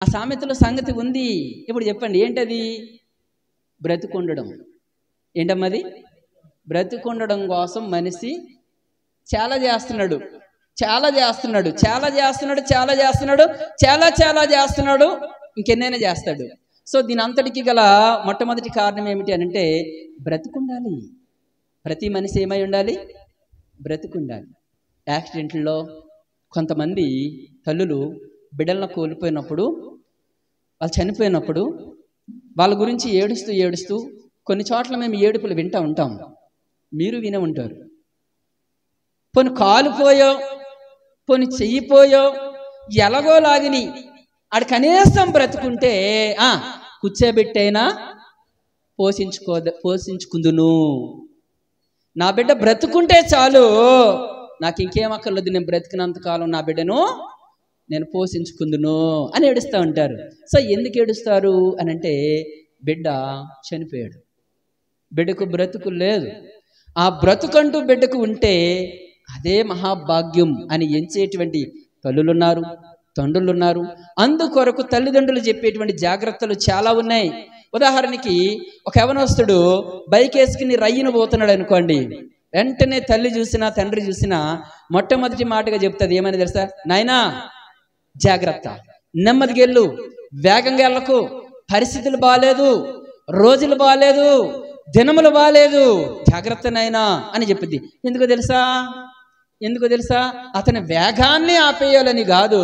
ఆ సామెతలో సంగతి ఉంది. ఇప్పుడు చెప్పండి ఏంటది? బ్రతుకుండడం. ఏంటమ్మది? బ్రతుకుండడం కోసం మనిషి చాలా చేస్తున్నాడు, ఇంకెన్నైనా చేస్తాడు. సో దీని అంతటికి గల మొట్టమొదటి కారణం ఏమిటి అని అంటే బ్రతుకుండాలి. ప్రతి మనిషి ఏమై ఉండాలి? బ్రతుకుండాలి. యాక్సిడెంట్లో కొంతమంది తల్లులు బిడ్డలను కోల్పోయినప్పుడు, వాళ్ళు చనిపోయినప్పుడు వాళ్ళ గురించి ఏడుస్తూ కొన్ని చోట్ల మేము ఏడుపులు వింటూ ఉంటాం. మీరు వినే ఉంటారు. పోని కాలుపోయో, పోని చెయ్యిపోయో, ఎలాగో లాగిని ఆడు కనీసం బ్రతుకుంటే కూర్చోబెట్టైనా పోషించుకుందును. నా బిడ్డ బ్రతుకుంటే చాలు, నాకు ఇంకేం అక్కర్లేదు, నేను బ్రతికినంతకాలం నా బిడ్డను నేను పోషించుకుందును అని ఏడుస్తూ ఉంటారు. సో ఎందుకు ఏడుస్తారు అని అంటే బిడ్డ చనిపోయాడు, బిడ్డకు బ్రతుకు లేదు. ఆ బ్రతుకంటూ బిడ్డకు ఉంటే అదే మహాభాగ్యం అని ఎంచేటువంటి తల్లులున్నారు, తండ్రులున్నారు. అందుకొరకు తల్లిదండ్రులు చెప్పేటువంటి జాగ్రత్తలు చాలా ఉన్నాయి. ఉదాహరణకి ఒక యవనస్తుడు బైక్ వేసుకుని రయ్యను పోతున్నాడు అనుకోండి, వెంటనే తల్లి చూసినా తండ్రి చూసినా మొట్టమొదటి మాటగా చెప్తుంది ఏమని తెలుసా? నాయనా జాగ్రత్త, నెమ్మదిగా వెళ్ళు, వేగంగా వెళ్ళకు, పరిస్థితులు బాగాలేదు, రోజులు బాగాలేదు, దినములు బాగాలేదు, జాగ్రత్త నాయనా అని చెప్పింది. ఎందుకో తెలుసా? అతని వేగాన్ని ఆపేయాలని కాదు,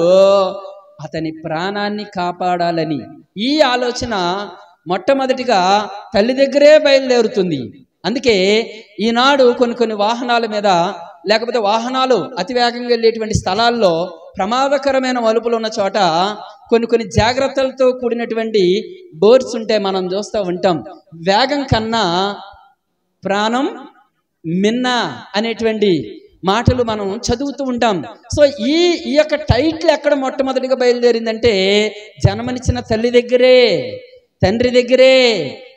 అతని ప్రాణాన్ని కాపాడాలని. ఈ ఆలోచన మొట్టమొదటిగా తల్లి దగ్గరే బయలుదేరుతుంది. అందుకే ఈనాడు కొన్ని వాహనాల మీద, లేకపోతే వాహనాలు అతివేగంగా వెళ్ళేటువంటి స్థలాల్లో ప్రమాదకరమైన మలుపులు ఉన్న చోట కొన్ని జాగ్రత్తలతో కూడినటువంటి బోర్డ్స్ ఉంటే మనం చూస్తూ ఉంటాం. వేగం కన్నా ప్రాణం మిన్న అనేటువంటి మాటలు మనం చదువుతూ ఉంటాం. సో ఈ యొక్క టైటిల్ ఎక్కడ మొట్టమొదటిగా బయలుదేరిందంటే జన్మనిచ్చిన తల్లి దగ్గరే, తండ్రి దగ్గరే,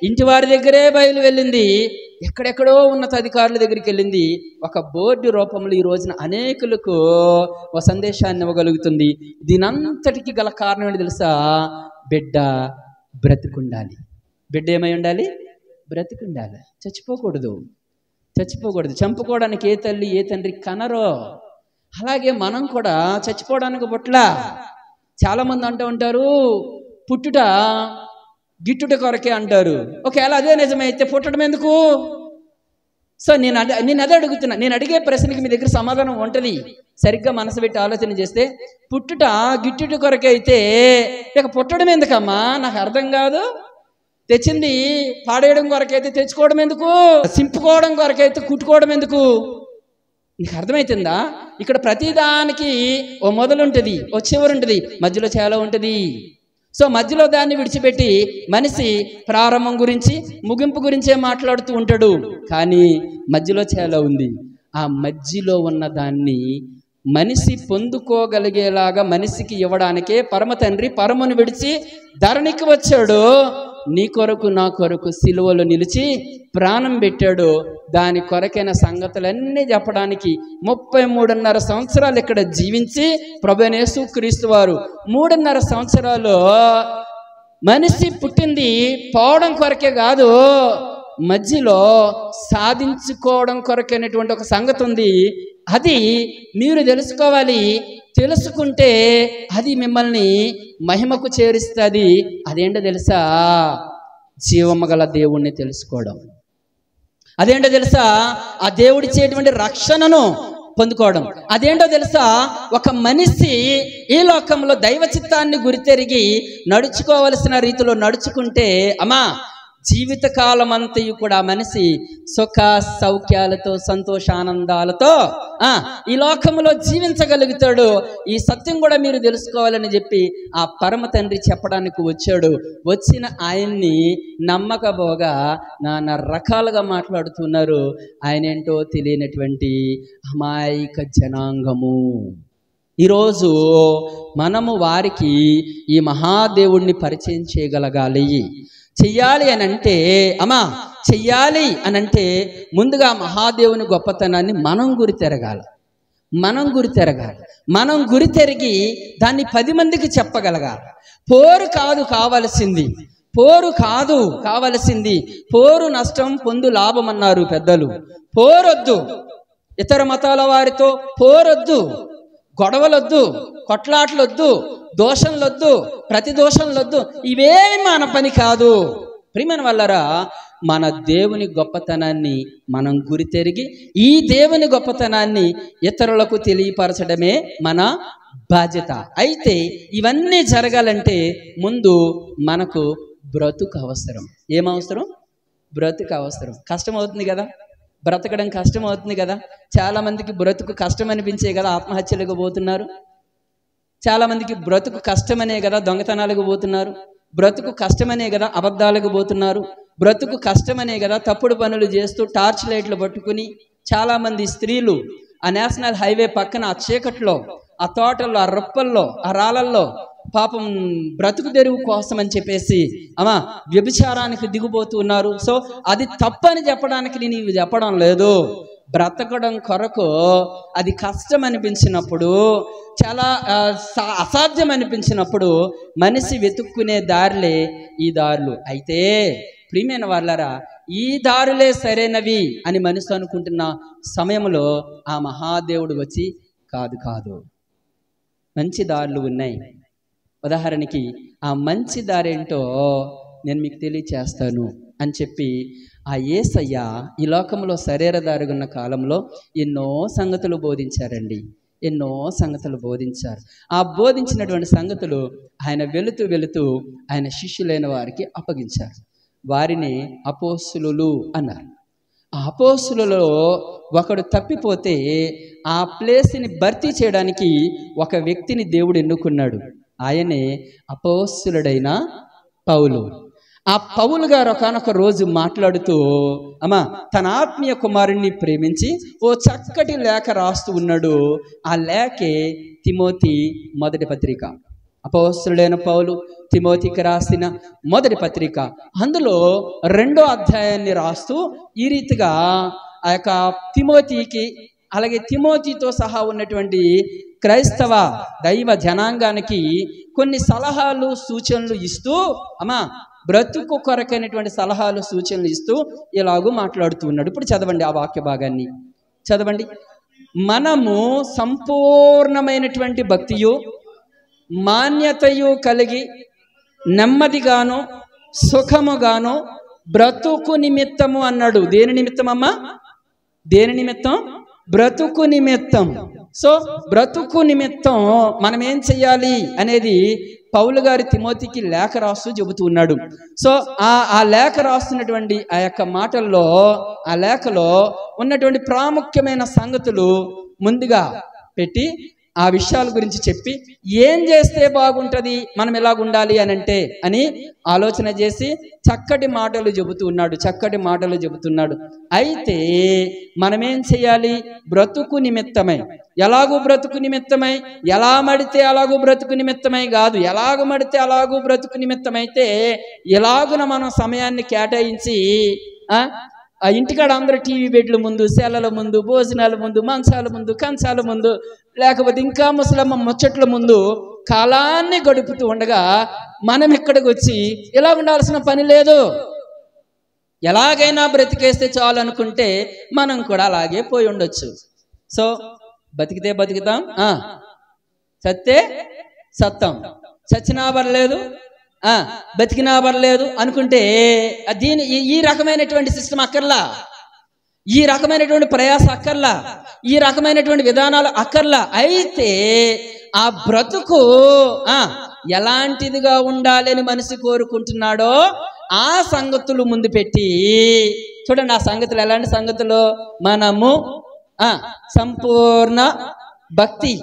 ఇంటి వారి దగ్గరే బయలు వెళ్ళింది. ఎక్కడెక్కడో ఉన్నతాధికారుల దగ్గరికి వెళ్ళింది. ఒక బోర్డు రూపంలో ఈ రోజున అనేకులకు ఒక సందేశాన్ని ఇవ్వగలుగుతుంది. దీనంతటికి గల కారణం ఏంటి తెలుసా? బిడ్డ బ్రతికుండాలి. బిడ్డ ఏమై ఉండాలి? బ్రతికుండాలి. చచ్చిపోకూడదు. చంపుకోవడానికి ఏ తల్లి ఏ తండ్రి కనరో, అలాగే మనం కూడా చచ్చిపోవడానికి పుట్టలా. చాలా మంది అంటూ ఉంటారు పుట్టుట గిట్టుట కొరకే అంటారు. ఒకవేళ అదే నిజమైతే పుట్టడం ఎందుకు? సో నేను అదే అడుగుతున్నా. నేను అడిగే ప్రశ్నకి మీ దగ్గర సమాధానం ఉంటుంది. సరిగ్గా మనసు పెట్టి ఆలోచన చేస్తే పుట్టుట గిట్టుట కొరకే అయితే ఇక పుట్టడం ఎందుకమ్మా? నాకు అర్థం కాదు. తెచ్చింది పాడేయడం కొరకైతే తెచ్చుకోవడం ఎందుకు? సింపుకోవడం కొరకైతే కుట్టుకోవడం ఎందుకు? నీకు అర్థమవుతుందా? ఇక్కడ ప్రతిదానికి ఓ మొదలు ఉంటుంది, ఓ చివరి ఉంటుంది, మధ్యలో చాలా ఉంటుంది. సో మధ్యలో దాన్ని విడిచిపెట్టి మనిషి ప్రారంభం గురించి ముగింపు గురించే మాట్లాడుతూ ఉంటాడు. కానీ మధ్యలో చాలా ఉంది. ఆ మధ్యలో ఉన్న దాన్ని మనిషి పొందుకోగలిగేలాగా మనిషికి ఇవ్వడానికే పరమ తండ్రి పరమును విడిచి ధరణికి వచ్చాడు. నీ కొరకు నా కొరకు సిలువలో నిలిచి ప్రాణం పెట్టాడు. దాని కొరకైన సంగతులన్నీ చెప్పడానికి 33.5 సంవత్సరాలు ఇక్కడ జీవించి ప్రభువైన యేసుక్రీస్తు వారు 3.5 సంవత్సరాలు మనిషి పుట్టింది పోవడం కొరకే కాదు, మధ్యలో సాధించుకోవడం కొరకైనటువంటి ఒక సంగతి ఉంది. అది మీరు తెలుసుకోవాలి. తెలుసుకుంటే అది మిమ్మల్ని మహిమకు చేరుస్తుంది. అదేంటో తెలుసా? జీవము గల దేవుణ్ణి తెలుసుకోవడం. అదేంటో తెలుసా? ఆ దేవుడిచ్చేటువంటి రక్షణను పొందుకోవడం. అదేంటో తెలుసా? ఒక మనిషి ఈ లోకంలో దైవ చిత్తాన్ని గురితెరిగి నడుచుకోవలసిన రీతిలో నడుచుకుంటే అమ్మా జీవితకాలం అంతయు కూడా మనిషి సుఖ సౌఖ్యాలతో సంతోషానందాలతో ఈ లోకంలో జీవించగలుగుతాడు. ఈ సత్యం కూడా మీరు తెలుసుకోవాలని చెప్పి ఆ పరమ తండ్రి చెప్పడానికి వచ్చాడు. వచ్చిన ఆయన్ని నమ్మకపోగా నానా రకాలుగా మాట్లాడుతున్నారు. ఆయన ఏంటో తెలియనటువంటి అమాయక జనాంగము. ఈరోజు మనము వారికి ఈ మహాదేవుణ్ణి పరిచయం చేయగలగాలి. చెయ్యాలి అనంటే ముందుగా మహాదేవుని గొప్పతనాన్ని మనం గురితెరగాలి. మనం గురితెరిగి దాన్ని 10 మందికి చెప్పగలగాలి. పోరు కాదు కావలసింది, పోరు కాదు కావలసింది, పోరు నష్టం పొందు లాభం అన్నారు పెద్దలు. పోరొద్దు, ఇతర మతాల వారితో పోరొద్దు, గొడవలొద్దు, కొట్లాట్లొద్దు, దోషంలొద్దు, ప్రతి దోషంలొద్దు, ఇవేమి మన పని కాదు. ప్రియమైన వాళ్ళరా, మన దేవుని గొప్పతనాన్ని మనం గురితెరిగి ఈ దేవుని గొప్పతనాన్ని ఇతరులకు తెలియపరచడమే మన బాధ్యత. అయితే ఇవన్నీ జరగాలంటే ముందు మనకు బ్రతుకు అవసరం. ఏమవసరం? బ్రతుకు అవసరం. కష్టం అవుతుంది కదా, బ్రతకడం కష్టం అవుతుంది కదా. చాలా మందికి బ్రతుకు కష్టం అనిపించే కదా ఆత్మహత్యలకు పోతున్నారు. చాలా మందికి బ్రతుకు కష్టమనే కదా దొంగతనాలకు పోతున్నారు. బ్రతుకు కష్టమనే కదా అబద్ధాలకు పోతున్నారు. బ్రతుకు కష్టమనే కదా తప్పుడు పనులు చేస్తూ టార్చ్ లైట్లు పట్టుకుని చాలామంది స్త్రీలు ఆ నేషనల్ హైవే పక్కన ఆ చీకట్లో, ఆ తోటల్లో, ఆ రొప్పల్లో, ఆ రాళ్ళల్లో పాపం బ్రతుకు తెరువు కోసం అని చెప్పేసి వ్యభిచారానికి దిగిపోతూ ఉన్నారు. సో అది తప్పని చెప్పడానికి నేను చెప్పడం లేదు. బ్రతకడం కొరకు అది కష్టం అనిపించినప్పుడు, చాలా అసాధ్యం అనిపించినప్పుడు మనిషి వెతుక్కునే దారులే ఈ దారులు. అయితే ప్రియమైన వాళ్ళరా, ఈ దారులే సరైనవి అని మనసు అనుకుంటున్న సమయంలో ఆ మహాదేవుడు వచ్చి కాదు మంచి దారులు ఉన్నాయి. ఉదాహరణకి ఆ మంచి దారేంటో నేను మీకు తెలియచేస్తాను అని చెప్పి ఆ యేసయ్య ఈ లోకంలో శరీరధారిగా ఉన్న కాలంలో ఎన్నో సంగతులు బోధించారండి. ఎన్నో సంగతులు బోధించారు. ఆ బోధించినటువంటి సంగతులు ఆయన వెళుతూ ఆయన శిష్యులైన వారికి అప్పగించారు. వారిని అపోస్తులు అన్నారు. ఆ అపోస్తులలో ఒకడు తప్పిపోతే ఆ ప్లేస్ని భర్తీ చేయడానికి ఒక వ్యక్తిని దేవుడు ఎన్నుకున్నాడు. ఆయనే అపోస్తులుడైన పౌలు. ఆ పౌలు గారు ఒకానొక రోజు మాట్లాడుతూ తన ఆత్మీయ కుమారుణ్ణి ప్రేమించి ఓ చక్కటి లేఖ రాస్తూ ఉన్నాడు. ఆ లేఖే తిమోతి మొదటి పత్రిక. అపోస్తులుడైన పౌలు తిమోతికి రాసిన మొదటి పత్రిక, అందులో 2వ అధ్యాయాన్ని రాస్తూ ఈ రీతిగా ఆ యొక్క తిమోతికి, అలాగే తిమోతితో సహా ఉన్నటువంటి క్రైస్తవ దైవ జనాంగానికి కొన్ని సలహాలు సూచనలు ఇస్తూ బ్రతుకు కొరకైనటువంటి సలహాలు సూచనలు ఇస్తూ ఇలాగూ మాట్లాడుతూ ఉన్నాడు. ఇప్పుడు చదవండి ఆ వాక్య భాగాన్ని చదవండి. మనము సంపూర్ణమైనటువంటి భక్తియు మాన్యతయు కలిగి నెమ్మదిగాను సుఖముగాను బ్రతుకు నిమిత్తము అన్నాడు. దేని నిమిత్తం అమ్మా? దేని నిమిత్తం? బ్రతుకు నిమిత్తం. సో బ్రతుకు నిమిత్తం మనం ఏం చెయ్యాలి అనేది పౌలు గారి తిమోతికి లేఖ రాస్తూ చెబుతూ ఉన్నాడు. సో ఆ లేఖ రాస్తున్నటువంటి ఆ యొక్క మాటల్లో, ఆ లేఖలో ఉన్నటువంటి ప్రాముఖ్యమైన సంగతులు ముందుగా పెట్టి ఆ విషయాల గురించి చెప్పి ఏం చేస్తే బాగుంటుంది, మనం ఎలాగ ఉండాలి అని ఆలోచన చేసి చక్కటి మాటలు చెబుతున్నాడు. అయితే మనమేం చేయాలి? బ్రతుకు నిమిత్తమై, ఎలాగూ బ్రతుకు నిమిత్తమై, ఎలా మడితే అలాగూ బ్రతుకు నిమిత్తమై కాదు, ఎలాగ మడితే అలాగూ బ్రతుకు నిమిత్తమైతే ఎలాగున మనం సమయాన్ని కేటాయించి ఆ ఇంటికాడ అందరూ టీవీ బెడ్ల ముందు, సెలల ముందు, భోజనాల ముందు, మంచాల ముందు, కంచాల ముందు, లేకపోతే ఇంకా ముసలమ్మ ముచ్చట్ల ముందు కాలాన్ని గడుపుతూ ఉండగా మనం ఇక్కడికి వచ్చి ఇలా ఉండాల్సిన పని లేదు. ఎలాగైనా బ్రతికేస్తే చాలు అనుకుంటే మనం కూడా అలాగే పోయి ఉండొచ్చు. సో బతికితే బతుకుతాం, చస్తే సత్తాం, చచ్చినా పర్లేదు, బతికినా పర్లేదు అనుకుంటే ఈ రకమైనటువంటి సిస్టమ్ అక్కర్లా, ఈ రకమైనటువంటి ప్రయాస అక్కర్లా, ఈ రకమైనటువంటి విధానాలు అక్కర్లా. అయితే ఆ బ్రతుకు ఎలాంటిదిగా ఉండాలి అని మనిషి కోరుకుంటున్నాడో ఆ సంగతులు ముందు పెట్టి చూడండి. ఆ సంగతులు ఎలాంటి సంగతులు? మనము సంపూర్ణ భక్తి,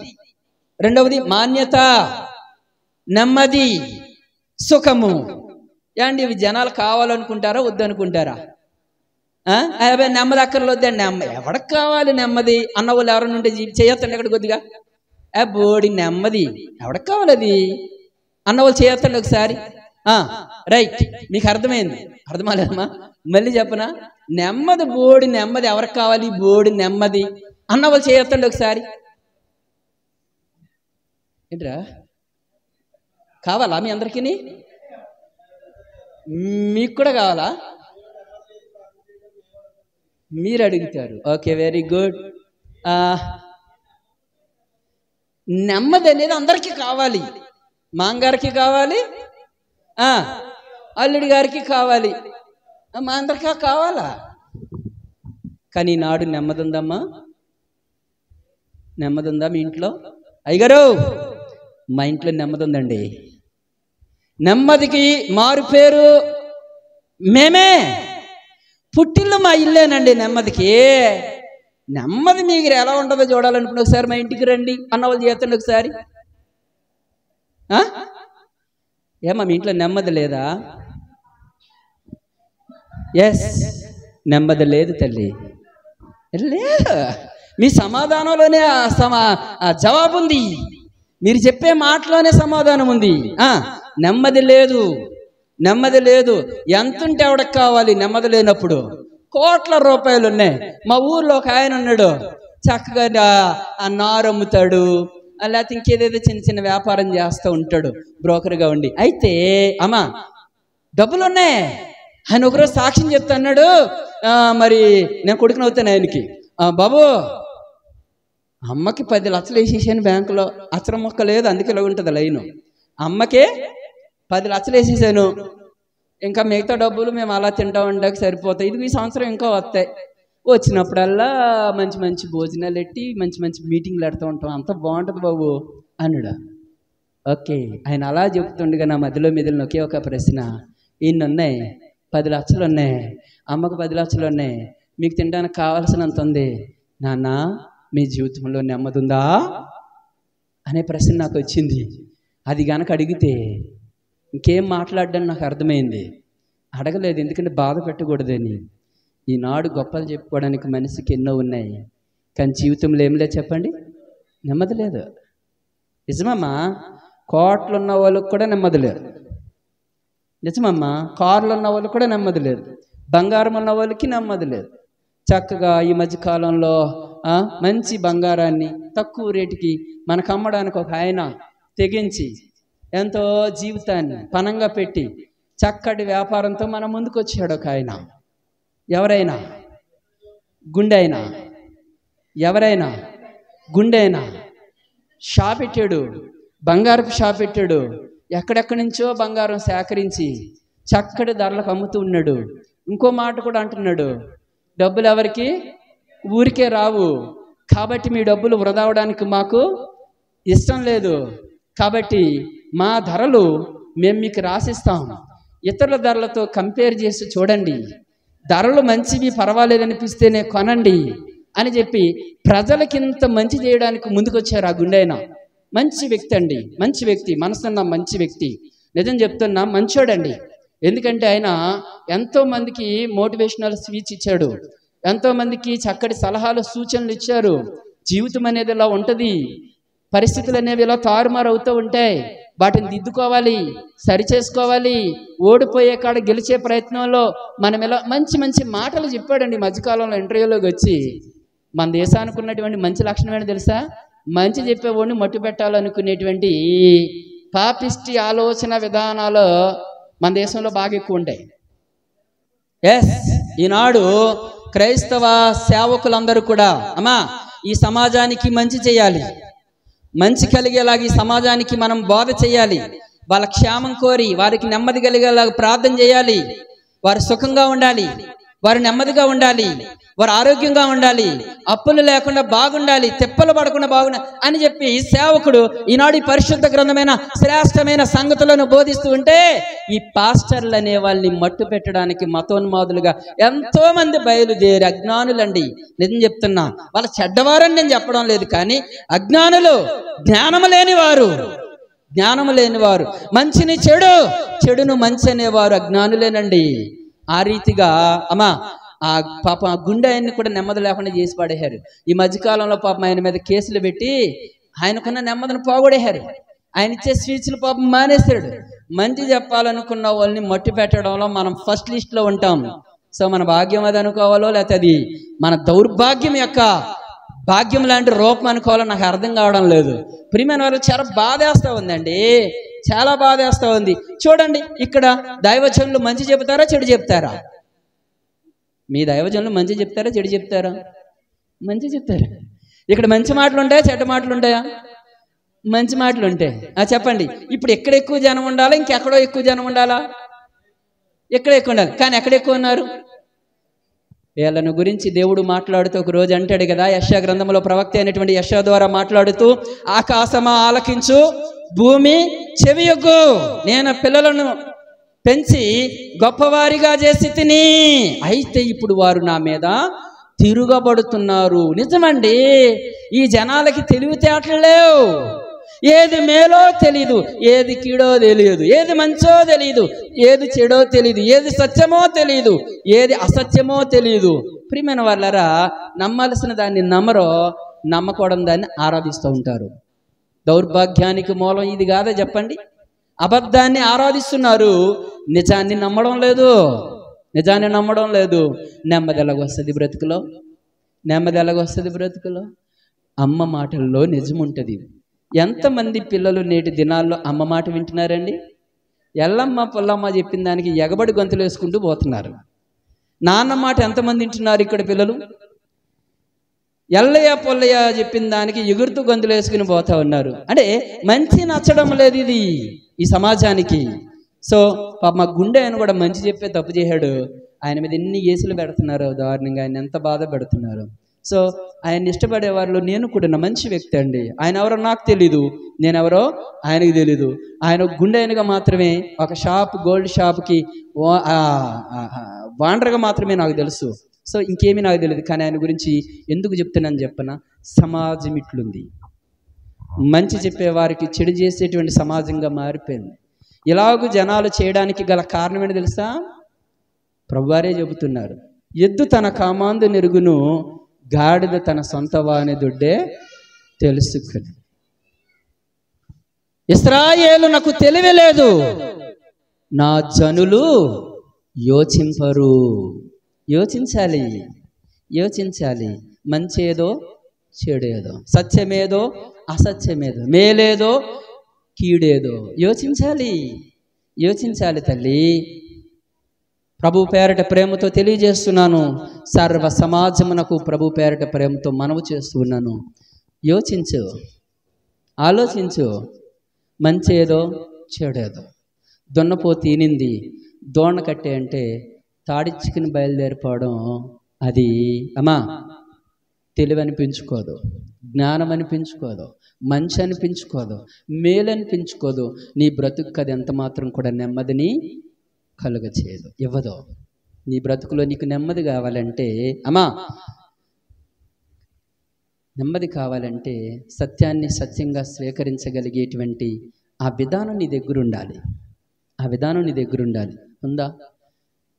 రెండవది మాన్యత, నెమ్మది, సుఖము. ఏండి ఇవి జనాలు కావాలనుకుంటారా వద్దనుకుంటారా? నెమ్మది అక్కర్లొద్దండి. ఎవరికి కావాలి నెమ్మది? అన్న వాళ్ళు ఎవరైనా ఉంటే చేయొద్దండి అక్కడ కొద్దిగా. బోడి నెమ్మది ఎవరికి కావాలి? అది అన్న వాళ్ళు చేయొద్దండి ఒకసారి. రైట్, మీకు అర్థమైంది? అర్థమలేదమ్మా? మళ్ళీ చెప్పనా? నెమ్మది, బోడి నెమ్మది ఎవరికి కావాలి? బోడి నెమ్మది అన్న వాళ్ళు చేయొద్దండి ఒకసారి. ఏంట్రా కావాలా మీ అందరికీ? మీకు కూడా కావాలా? మీరు అడుగుతారు. Okay, very good. నెమ్మది అనేది అందరికీ కావాలి. మాంగారికి కావాలి, అల్లుడి గారికి కావాలి, మా అందరికీ కావాలా? కానీ నాడు నెమ్మది ఉందమ్మా? నెమ్మది ఉందా మీ ఇంట్లో? అయ్యగారు, మా ఇంట్లో నెమ్మది ఉందండి. నెమ్మదికి మారు పేరు మేమే. పుట్టిల్లు మా ఇల్లేనండి నెమ్మదికి. నెమ్మది మీకు ఎలా ఉంటుందో చూడాలనుకున్న ఒకసారి మా ఇంటికి రండి అన్న వాళ్ళు చేతండి ఒకసారి. ఏమా మీ ఇంట్లో నెమ్మది లేదా? ఎస్, నెమ్మది లేదు తల్లి, లేదు. మీ సమాధానంలోనే జవాబు ఉంది. మీరు చెప్పే మాటలోనే సమాధానం ఉంది. నెమ్మది లేదు, నెమ్మది లేదు. ఎంతుంటే ఎవడకు కావాలి నెమ్మది లేనప్పుడు? కోట్ల రూపాయలు ఉన్నాయి. మా ఊర్లో ఒక ఆయన ఉన్నాడు, చక్కగా ఆ నారు అమ్ముతాడు, లేకపోతే ఇంకేదేదో చిన్న చిన్న వ్యాపారం చేస్తూ ఉంటాడు, బ్రోకర్గా ఉండి. అయితే అమ్మా డబ్బులు ఉన్నాయి. ఆయన ఒకరోజు సాక్ష్యం చెప్తా అన్నాడు. మరి నేను కొడుకుని అవుతాను ఆయనకి. బాబు, అమ్మకి 10 లక్షలు వేసేసాను బ్యాంకులో. అచ్చరం మొక్క లేదు, అందుకే ఇలా ఉంటుంది లైను. అమ్మకే 10 లక్షలు వేసేసాను. ఇంకా మిగతా డబ్బులు మేము అలా తింటా ఉండక సరిపోతాయి. ఇది ఈ సంవత్సరం ఇంకా వస్తాయి. వచ్చినప్పుడల్లా మంచి మంచి భోజనాలు పెట్టి మంచి మంచి మీటింగ్లు పెడుతూ ఉంటాం. అంత బాగుంటుంది బాబు అన్నాడు. ఓకే, ఆయన అలా చెప్తుండగా నా మధ్యలో మెదిలిన ఒకే ఒక ప్రశ్న. ఇన్ని ఉన్నాయి, 10 లక్షలు ఉన్నాయి, అమ్మకు 10 లక్షలు ఉన్నాయి, మీకు తినడానికి కావాల్సినంత ఉంది. నాన్న, మీ జీవితంలో నెమ్మది ఉందా అనే ప్రశ్న నాకు వచ్చింది. అది కనుక అడిగితే ఇంకేం మాట్లాడడానికి నాకు అర్థమైంది. అడగలేదు, ఎందుకంటే బాధ పెట్టకూడదని. ఈనాడు గొప్పలు చెప్పుకోవడానికి మనిషికి ఎన్నో ఉన్నాయి, కానీ జీవితంలో ఏం లేదు చెప్పండి, నెమ్మది లేదు. నిజమమ్మా, కోట్లు ఉన్న వాళ్ళకి కూడా నెమ్మది లేదు. నిజమమ్మా, కార్లు ఉన్న వాళ్ళకి కూడా నెమ్మది లేదు, బంగారం ఉన్న వాళ్ళకి నెమ్మది లేదు. చక్కగా ఈ మధ్యకాలంలో మంచి బంగారాన్ని తక్కువ రేటుకి మనకు అమ్మడానికి ఒక ఆయన తెగించి ఎంతో జీవితాన్ని పణంగా పెట్టి చక్కటి వ్యాపారంతో మన ముందుకు వచ్చాడు ఒక ఆయన. ఎవరైనా గుండె అయినా, ఎవరైనా గుండె అయినా షాప్ పెట్టాడు, బంగారపు షాప్ పెట్టాడు. ఎక్కడెక్కడి నుంచో బంగారం సేకరించి చక్కటి ధరలకు అమ్ముతూ ఉన్నాడు. ఇంకో మాట కూడా అంటున్నాడు, డబ్బులు ఎవరికి ఊరికే రావు, కాబట్టి మీ డబ్బులు వృధా అవడానికి మాకు ఇష్టం లేదు, కాబట్టి మా ధరలు మేము మీకు రాసిస్తాం, ఇతరుల ధరలతో కంపేర్ చేసి చూడండి, ధరలు మంచివి పర్వాలేదనిపిస్తేనే కొనండి అని చెప్పి ప్రజలకింత మంచి చేయడానికి ముందుకొచ్చారు ఆ గుండె అయినా. మంచి వ్యక్తి అండి, మంచి వ్యక్తి, మనసున్న మంచి వ్యక్తి. నిజం చెప్తున్నా, మంచోడండి. ఎందుకంటే ఆయన ఎంతో మందికి మోటివేషనల్ స్పీచ్ ఇచ్చాడు, ఎంతో మందికి చక్కటి సలహాలు సూచనలు ఇచ్చారు. జీవితం అనేది ఇలా ఉంటుంది, పరిస్థితులు అనేవి ఇలా తారుమారు అవుతూ ఉంటాయి, వాటిని దిద్దుకోవాలి, సరిచేసుకోవాలి, ఓడిపోయే కాడ గెలిచే ప్రయత్నంలో మనం ఇలా మంచి మంచి మాటలు చెప్పాడండి. మధ్యకాలంలో ఇంటర్వ్యూలోకి వచ్చి మన దేశానికి ఉన్నటువంటి మంచి లక్షణం ఏంటో తెలుసా? మంచి చెప్పేవాడిని మట్టు పెట్టాలనుకునేటువంటి పాపిష్టి ఆలోచన విధానాలు మన దేశంలో బాగా ఎక్కువ ఉంటాయి. ఎస్, ఈనాడు క్రైస్తవ సేవకులందరూ కూడా అమ్మా ఈ సమాజానికి మంచి చేయాలి, మంచి కలిగేలాగా ఈ సమాజానికి మనం బోధ చేయాలి, వాళ్ళ క్షేమం కోరి వారికి నెమ్మది కలిగేలాగా ప్రార్థన చేయాలి, వారు సుఖంగా ఉండాలి, వారు నెమ్మదిగా ఉండాలి, వారు ఆరోగ్యంగా ఉండాలి, అప్పులు లేకుండా బాగుండాలి, తిప్పలు పడకుండా బాగుండాలి అని చెప్పి సేవకుడు ఈనాడు పరిశుద్ధ గ్రంథమైన శ్రేష్టమైన సంగతులను బోధిస్తూ ఉంటే ఈ పాస్టర్లు అనే వాళ్ళని మట్టు పెట్టడానికి మతోన్మాదులుగా ఎంతో మంది బయలుదేరి అజ్ఞానులండి. నిజం చెప్తున్నా, వాళ్ళ చెడ్డవారని నేను చెప్పడం లేదు, కానీ అజ్ఞానులు, జ్ఞానము లేనివారు, జ్ఞానము లేనివారు, మంచిని చెడు, చెడును మంచి అనేవారు అజ్ఞానులేనండి. ఆ రీతిగా అమ్మా ఆ పాపం ఆ గుండె ఆయన్ని కూడా నెమ్మది లేకుండా చేసి పడేశారు. ఈ మధ్యకాలంలో పాపం ఆయన మీద కేసులు పెట్టి ఆయనకున్న నెమ్మదిని పోగొడేశారు. ఆయన ఇచ్చే స్పీచ్లు పాపం మానేశాడు. మంచి చెప్పాలనుకున్న వాళ్ళని మట్టి పెట్టడంలో మనం ఫస్ట్ లిస్ట్లో ఉంటాం. సో మన భాగ్యం అది అనుకోవాలో లేకపోతే అది మన దౌర్భాగ్యం యొక్క భాగ్యం లాంటి రూపం అనుకోవాలో నాకు అర్థం కావడం లేదు. ప్రియమైన వారు, చాలా బాధేస్తూ ఉందండి. చాలా బాధేస్తా ఉంది. చూడండి, ఇక్కడ దైవజనులు మంచి చెబుతారా చెడు చెప్తారా? మీ దైవజనులు మంచి చెప్తారా చెడు చెప్తారా? మంచి చెప్తారు. ఇక్కడ మంచి మాటలు ఉంటాయా చెడ్డ మాటలు ఉంటాయా? మంచి మాటలు ఉంటాయి. చెప్పండి, ఇప్పుడు ఎక్కడ ఎక్కువ జనం ఉండాలా ఇంకెక్కడో ఎక్కువ జనం ఉండాలా? ఎక్కడ ఎక్కువ ఉండాలి. కానీ ఎక్కడ ఎక్కువ ఉన్నారు? వీళ్ళను గురించి దేవుడు మాట్లాడుతూ ఒక రోజు అంటాడు కదా, యెషయా గ్రంథంలో ప్రవక్త అయినటువంటి యెషయా ద్వారా మాట్లాడుతూ, ఆకాశమా ఆలకించు, భూమి చెవియొగ్గు, నేను పిల్లలను పెంచి గొప్పవారిగా చేసి తిని, అయితే ఇప్పుడు వారు నా మీద తిరుగబడుతున్నారు. నిజమండి, ఈ జనాలకి తెలివితేటలు లేవు. ఏది మేలో తెలీదు, ఏది కీడో తెలియదు, ఏది మంచో తెలియదు, ఏది చెడో తెలియదు, ఏది సత్యమో తెలియదు, ఏది అసత్యమో తెలియదు. ప్రియమైన వాళ్ళరా, నమ్మాల్సిన దాన్ని నమ్మరో, నమ్మకూడని దాన్ని ఆరాధిస్తూ ఉంటారు. దౌర్భాగ్యానికి మూలం ఇది కాదా చెప్పండి? అబద్ధాన్ని ఆరాధిస్తున్నారు, నిజాన్ని నమ్మడం లేదు. నిజాన్ని నమ్మడం లేదు. నెమ్మది ఎలాగొస్తుంది బ్రతుకులో? నెమ్మది ఎలాగొస్తుంది బ్రతుకులో? అమ్మ మాటల్లో నిజం ఉంటుంది. ఎంతమంది పిల్లలు నేటి దినాల్లో అమ్మ మాట వింటున్నారండి? ఎల్లమ్మ పొల్లమ్మ చెప్పిన దానికి ఎగబడి గొంతులు వేసుకుంటూ పోతున్నారు. నాన్న మాట ఎంతమంది వింటున్నారు ఇక్కడ పిల్లలు? ఎల్లయ్య పొల్లయ్య చెప్పిన దానికి ఎగురుతూ గొంతులు వేసుకుని పోతా ఉన్నారు. అంటే మంచి నచ్చడం లేదు ఇది ఈ సమాజానికి. సో మా గుండె ఆయన కూడా మంచి చెప్పే తప్పు చేశాడు, ఆయన మీద ఎన్ని కేసులు పెడుతున్నారు దారుణంగా, ఆయన ఎంత బాధ పెడుతున్నారు. సో ఆయన ఇష్టపడే వారిలో నేను కూడా మంచి వ్యక్తి అండి. ఆయన ఎవరో నాకు తెలీదు, నేనెవరో ఆయనకు తెలీదు. ఆయన గుండె ఆయనగా మాత్రమే ఒక గోల్డ్ షాప్కి వాండర్గా మాత్రమే నాకు తెలుసు. సో ఇంకేమీ నాకు తెలియదు. కానీ ఆయన గురించి ఎందుకు చెప్తున్నాను చెప్పనా? సమాజం ఇట్లుంది, మంచి చెప్పే వారికి చెడు చేసేటువంటి సమాజంగా మారిపోయింది. ఇలాగూ జనాలు చేయడానికి గల కారణం ఏంటి తెలుసా? ప్రభువారే చెబుతున్నారు, ఎద్దు తన కామాందు నెరుగును, గాడిద తన సొంత వాని దుడ్డే తెలుసుకుని. ఇశ్రాయేలు నాకు తెలివి లేదు, నా జనులు యోచింపరు. యోచించాలి, యోచించాలి. మంచేదో చెడేదో, సత్యమేదో అసత్యమేదో, మేలేదో కీడేదో యోచించాలి, యోచించాలి తల్లి. ప్రభు పేరట ప్రేమతో తెలియజేస్తున్నాను, సర్వ సమాజమునకు ప్రభు పేరట ప్రేమతో మనవి చేస్తున్నాను. యోచించు, ఆలోచించు. మంచేదో చెడేదో. దున్నపోతు ఈనింది, దోణ కట్టే అంటే తాడిచ్చుకుని బయలుదేరిపోవడం అది అమ్మా తెలివి అనిపించుకోదు, జ్ఞానం అనిపించుకోదు, మంచి అనిపించుకోదు, మేలు అనిపించుకోదు. నీ బ్రతుకు అది ఎంత మాత్రం కూడా నెమ్మదిని కలుగ చేయదు, ఇవ్వదు. నీ బ్రతుకులో నీకు నెమ్మది కావాలంటే అమ్మా, నెమ్మది కావాలంటే సత్యాన్ని సత్యంగా స్వీకరించగలిగేటువంటి ఆ విధానం నీ దగ్గర ఉండాలి. ఆ విధానం నీ దగ్గర ఉండాలి. ఉందా?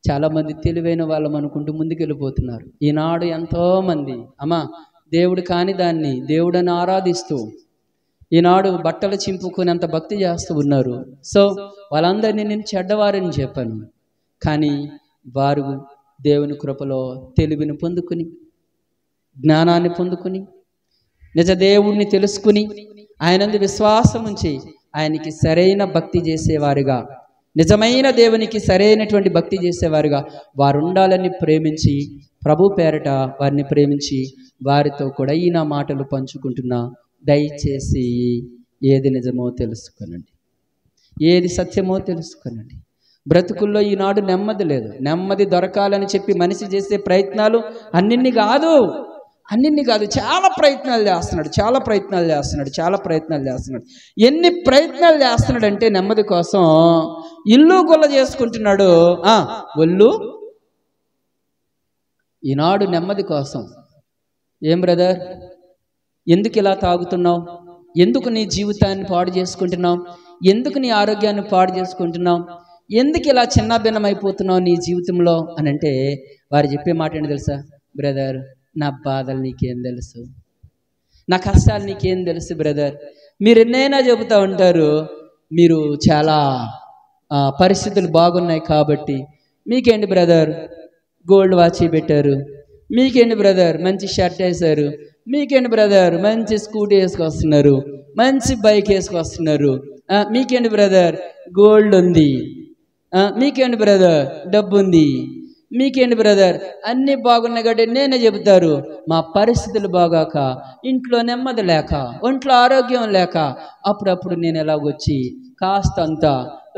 చాలామంది తెలివైన వాళ్ళం అనుకుంటూ ముందుకెళ్ళిపోతున్నారు. ఈనాడు ఎంతోమంది అమ్మా దేవుడు కాని దాన్ని దేవుడని ఆరాధిస్తూ ఈనాడు బట్టలు చింపుకునేంత భక్తి చేస్తూ ఉన్నారు. సో వాళ్ళందరినీ నేను చెడ్డవారని చెప్పాను, కానీ వారు దేవుని కృపలో తెలివిని పొందుకుని, జ్ఞానాన్ని పొందుకుని, నిజ దేవుణ్ణి తెలుసుకుని, ఆయనందు విశ్వాసం ఉంచి ఆయనకి సరైన భక్తి చేసేవారుగా, నిజమైన దేవునికి సరైనటువంటి భక్తి చేసేవారుగా వారు ఉండాలని ప్రేమించి, ప్రభు పేరట వారిని ప్రేమించి వారితో కూడా ఈ నా మాటలు పంచుకుంటున్నా. దయచేసి ఏది నిజమో తెలుసుకొనండి, ఏది సత్యమో తెలుసుకొనండి. బ్రతుకుల్లో ఈనాడు నెమ్మది లేదు. నెమ్మది దొరకాలని చెప్పి మనిషి చేసే ప్రయత్నాలు అన్నిన్ని కాదు, చాలా ప్రయత్నాలు చేస్తున్నాడు. ఎన్ని ప్రయత్నాలు చేస్తున్నాడంటే నెమ్మది కోసం ఇల్లు గొల్ల చేసుకుంటున్నాడు, ఒళ్ళు. ఈనాడు నెమ్మది కోసం ఏం బ్రదర్, ఎందుకు ఇలా తాగుతున్నావు? ఎందుకు నీ జీవితాన్ని పాడు చేసుకుంటున్నావు? ఎందుకు నీ ఆరోగ్యాన్ని పాడు చేసుకుంటున్నావు? ఎందుకు ఇలా చిన్న భిన్నమైపోతున్నావు నీ జీవితంలో అని అంటే వారు చెప్పే మాట ఏంటి తెలుసా? బ్రదర్, నా బాధలు నీకేం తెలుసు, నా కష్టాలు నీకేం తెలుసు బ్రదర్. మీరు ఎన్నైనా చెబుతూ ఉంటారు, మీరు చాలా పరిస్థితులు బాగున్నాయి కాబట్టి. మీకేంటి బ్రదర్ గోల్డ్ వాచ్ పెట్టారు, మీకేంటి బ్రదర్ మంచి షర్ట్ వేశారు, మీకేంటి బ్రదర్ మంచి స్కూటీ వేసుకొస్తున్నారు, మంచి బైక్ వేసుకొస్తున్నారు, మీకేంటి బ్రదర్ గోల్డ్ ఉంది, మీకేంటి బ్రదర్ డబ్బు ఉంది, మీకేంటి బ్రదర్ అన్నీ బాగున్నాయి కాబట్టి నేనే చెబుతారు. మా పరిస్థితులు బాగాక, ఇంట్లో నెమ్మది లేక, ఒంట్లో ఆరోగ్యం లేక అప్పుడప్పుడు నేను ఎలాగొచ్చి కాస్తంత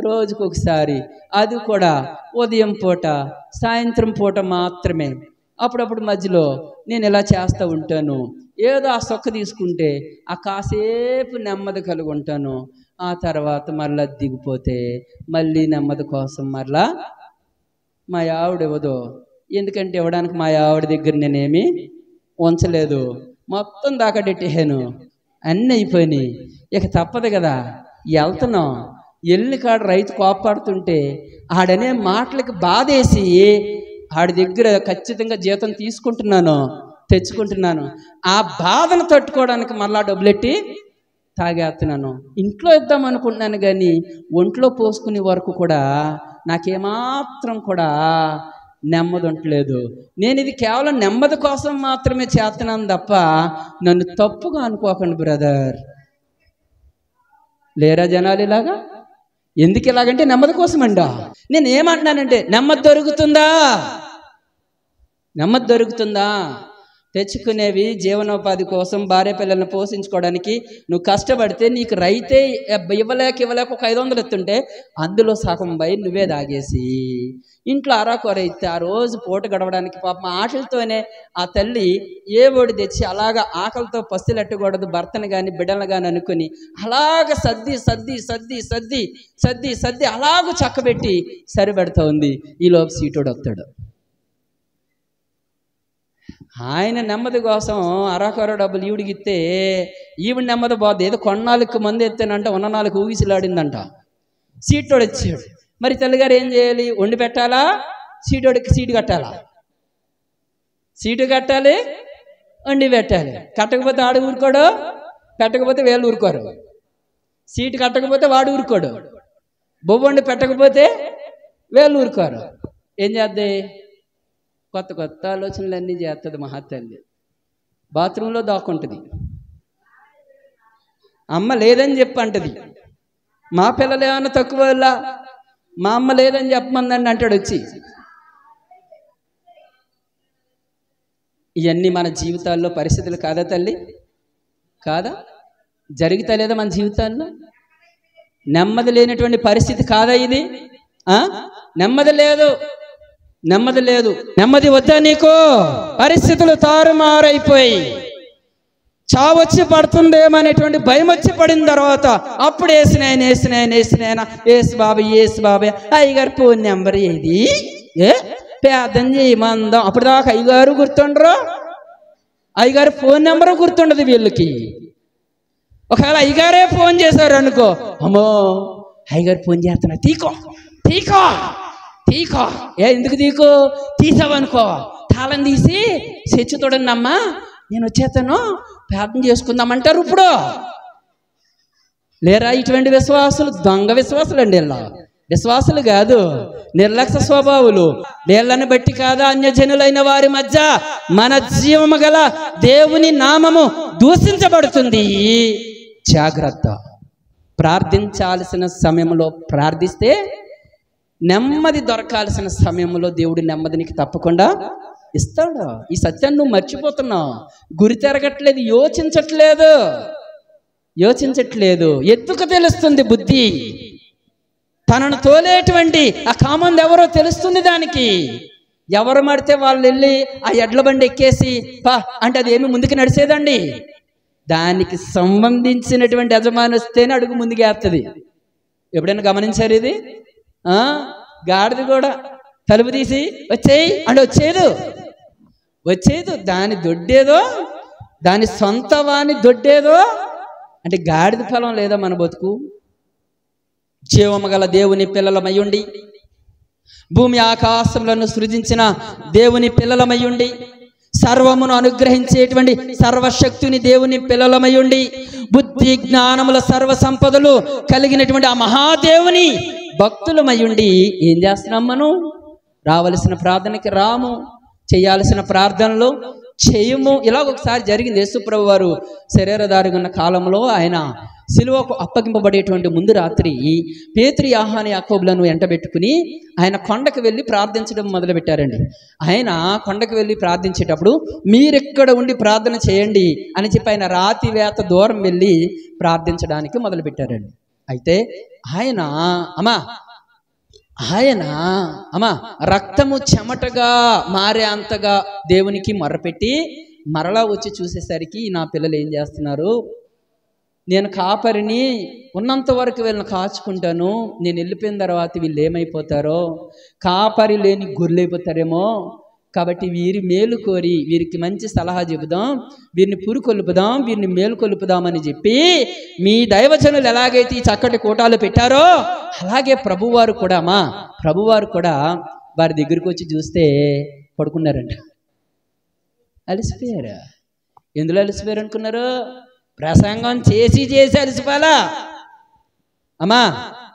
రోజుకొకసారి, అది కూడా ఉదయం పూట సాయంత్రం పూట మాత్రమే, అప్పుడప్పుడు మధ్యలో నేను ఇలా చేస్తూ ఉంటాను. ఏదో ఆ సొక్క తీసుకుంటే ఆ కాసేపు నెమ్మది కలిగి ఉంటాను. ఆ తర్వాత మరలా దిగిపోతే మళ్ళీ నెమ్మది కోసం మరలా మా ఆవిడ ఇవ్వదు. ఎందుకంటే ఇవ్వడానికి మా ఆవిడ దగ్గర నేనేమి ఉంచలేదు, మొత్తం దాకడెట్టేసాను, అన్నీ అయిపోయినాయి. ఇక తప్పదు కదా, వెళ్తున్నాం. ఎల్లి కాడ రైతు కోపాడుతుంటే ఆడనే మాటలకి బాధేసి ఆడి దగ్గర ఖచ్చితంగా జీతం తీసుకుంటున్నాను, తెచ్చుకుంటున్నాను. ఆ బాధను తట్టుకోవడానికి మళ్ళా డబ్బులెట్టి తాగేస్తున్నాను. ఇంట్లో ఇద్దాం అనుకుంటున్నాను కానీ ఒంట్లో పోసుకునే వరకు కూడా నాకేమాత్రం కూడా నెమ్మది ఉండలేదు. నేను ఇది కేవలం నెమ్మది కోసం మాత్రమే చేస్తున్నాను తప్ప నన్ను తప్పుగా అనుకోకండి బ్రదర్. లేరా జనాలు ఇలాగా? ఎందుకు ఇలాగంటే నెమ్మది కోసం అండా. నేను ఏమంటున్నానంటే నెమ్మది దొరుకుతుందా, నెమ్మది దొరుకుతుందా? తెచ్చుకునేవి జీవనోపాధి కోసం, భార్య పిల్లల్ని పోషించుకోవడానికి నువ్వు కష్టపడితే నీకు రైతే ఇవ్వలేక ఒక 500 ఎత్తుంటే అందులో సగం పోయి నువ్వే తాగేసి ఇంట్లో అరాకొర ఇస్తే ఆ రోజు పూట గడవడానికి పాపం ఆటలతోనే ఆ తల్లి ఏ ఓడి తెచ్చి అలాగా ఆకలితో పస్తులెట్టకూడదు భర్తను కానీ బిడ్డలను కానీ అనుకుని అలాగ సర్ది సర్ది సర్ది సర్ది సర్ది సర్ది అలాగ చక్కబెట్టి సరిపెడతా ఉంది. ఈలోపు సీటోడు వస్తాడు. ఆయన నెమ్మది కోసం అరాకొర డబ్బులు ఈవిడికిస్తే ఈవిడ నెమ్మది పోద్ది. ఏదో కొన్నాళ్ళకి మంది ఎత్తేనంట, ఉన్న నాలుగు ఊగిసిలాడిందంట. సీటోడు వచ్చాడు. మరి తల్లిగారు ఏం చేయాలి? వండి పెట్టాలా, సీటోడికి సీటు కట్టాలా? సీటు కట్టాలి, వండి పెట్టాలి. కట్టకపోతే ఆడు ఊరుకోడు, పెట్టకపోతే వీళ్ళు ఊరుకోరు. సీటు కట్టకపోతే వాడు ఊరుకోడు, బొవ్వండి పెట్టకపోతే వీళ్ళు ఊరుకోరు. ఏం చేద్ది? కొత్త కొత్త ఆలోచనలు అన్నీ చేస్తుంది మహాతల్లి. బాత్రూంలో దాక్కుంటుంది. అమ్మ లేదని చెప్పి అంటది. మా పిల్లలు ఏమన్నా తక్కువ వల్ల మా అమ్మ లేదని చెప్పమందండి అంటాడు వచ్చి. ఇవన్నీ మన జీవితాల్లో పరిస్థితులు కాదా తల్లి? కాదా? జరుగుతా లేదా మన జీవితాల్లో? నెమ్మది లేనటువంటి పరిస్థితి కాదా ఇది? నెమ్మది లేదు, నెమ్మది లేదు. నెమ్మది వద్దా నీకు? పరిస్థితులు తారుమారైపోయి చావొచ్చి పడుతుందేమనేటువంటి భయం వచ్చి పడిన తర్వాత అప్పుడు వేసినాయన ఏసు బాబాయ్ అయ్యగారు ఫోన్ నెంబర్ ఏది, పేదం చేయమందాం. అప్పుడు దాకా అయ్యగారు గుర్తుండరు, అయ్యగారు ఫోన్ నెంబరు గుర్తుండదు వీళ్ళకి. ఒకవేళ అయ్యగారే ఫోన్ చేశారు అనుకో, అమ్మో అయ్యగారు ఫోన్ చేస్తున్నా, తీకో తీకో తీకో. ఎందుకు తీకో? తీసావనుకో తాళం తీసి సెచ్చుతోడన్నమ్మా నేను వచ్చేస్తాను ప్రార్థన చేసుకుందామంటారు. ఇప్పుడు లేరా ఇటువంటి విశ్వాసులు? దొంగ విశ్వాసులు అండి. ఇలా విశ్వాసులు కాదు, నిర్లక్ష్య స్వభావులు. వీళ్ళని బట్టి కాదా అన్యజనులైన వారి మధ్య మన జీవము గల దేవుని నామము దూషించబడుతుంది. జాగ్రత్త. ప్రార్థించాల్సిన సమయంలో ప్రార్థిస్తే, నెమ్మది దొరకాల్సిన సమయంలో దేవుడు నెమ్మదినికి తప్పకుండా ఇస్తాడు. ఈ సత్యాన్ని నువ్వు మర్చిపోతున్నావు. గురి తిరగట్లేదు, యోచించట్లేదు. ఎత్తుకు తెలుస్తుంది బుద్ధి. తనను తోలేటువంటి ఆ కామంది ఎవరో తెలుస్తుంది దానికి. ఎవరు మడితే వాళ్ళు వెళ్ళి ఆ ఎడ్ల బండి ఎక్కేసి పా అంటే అది ఏమి ముందుకు నడిచేదండి. దానికి సంబంధించినటువంటి యజమాని వస్తేనే అడుగు ముందుకేస్తుంది. ఎప్పుడైనా గమనించారు ఇది? గాడిద కూడా తలుపు తీసి వచ్చేయి అంటే వచ్చేదు. దాని దొడ్డేదో, దాని సొంత వాని దొడ్డేదో. అంటే గాడిద ఫలం లేదా మన బతుకు? జీవము గల దేవుని పిల్లలమయ్యుండి, భూమి ఆకాశములను సృజించిన దేవుని పిల్లలమయ్యుండి, సర్వమును అనుగ్రహించేటువంటి సర్వశక్తిని దేవుని పిల్లలమయ్యుండి, బుద్ధి జ్ఞానముల సర్వ సంపదలు కలిగినటువంటి ఆ మహాదేవుని భక్తులమయ్యుండి ఏం చేస్తున్నాం? మనం రావలసిన ప్రార్థనకి రాము, చేయాల్సిన ప్రార్థనలు చేయము. ఇలాగ ఒకసారి జరిగింది. యేసుప్రభు వారు శరీరధారిగా ఉన్న కాలంలో ఆయన సిలువకు అప్పగింపబడేటువంటి ముందు రాత్రి పేతురు, యోహాను, యాకోబులను వెంటబెట్టుకుని ఆయన కొండకు వెళ్ళి ప్రార్థించడం మొదలుపెట్టారండి. ఆయన కొండకు వెళ్ళి ప్రార్థించేటప్పుడు మీరెక్కడ ఉండి ప్రార్థన చేయండి అని చెప్పి ఆయన రాతి వేత దూరం వెళ్ళి ప్రార్థించడానికి మొదలుపెట్టారండి. అయితే ఆయన రక్తము చెమటగా మారే అంతగా దేవునికి మొర్రపెట్టి మరలా వచ్చి చూసేసరికి నా పిల్లలు ఏం చేస్తున్నారు, నేను కాపరిని, ఉన్నంత వరకు వీళ్ళని కాచుకుంటాను, నేను వెళ్ళిపోయిన తర్వాత వీళ్ళు ఏమైపోతారో, కాపరి లేని గొర్రెలైపోతారేమో, కాబట్టి వీరి మేలు కోరి వీరికి మంచి సలహా చెబుదాం, వీరిని పురుకొల్పుదాం, వీరిని మేలు కొలుపుదామని చెప్పి మీ దైవజనులు ఎలాగైతే ఈ చక్కటి కూటాలు పెట్టారో అలాగే ప్రభువారు కూడా వారి దగ్గరికి వచ్చి చూస్తే పడుకున్నారంట. అలసిపోయారు. ఎందులో అలసిపోయారు అనుకున్నారు? ప్రసంగం చేసి అలసిపోవాలా?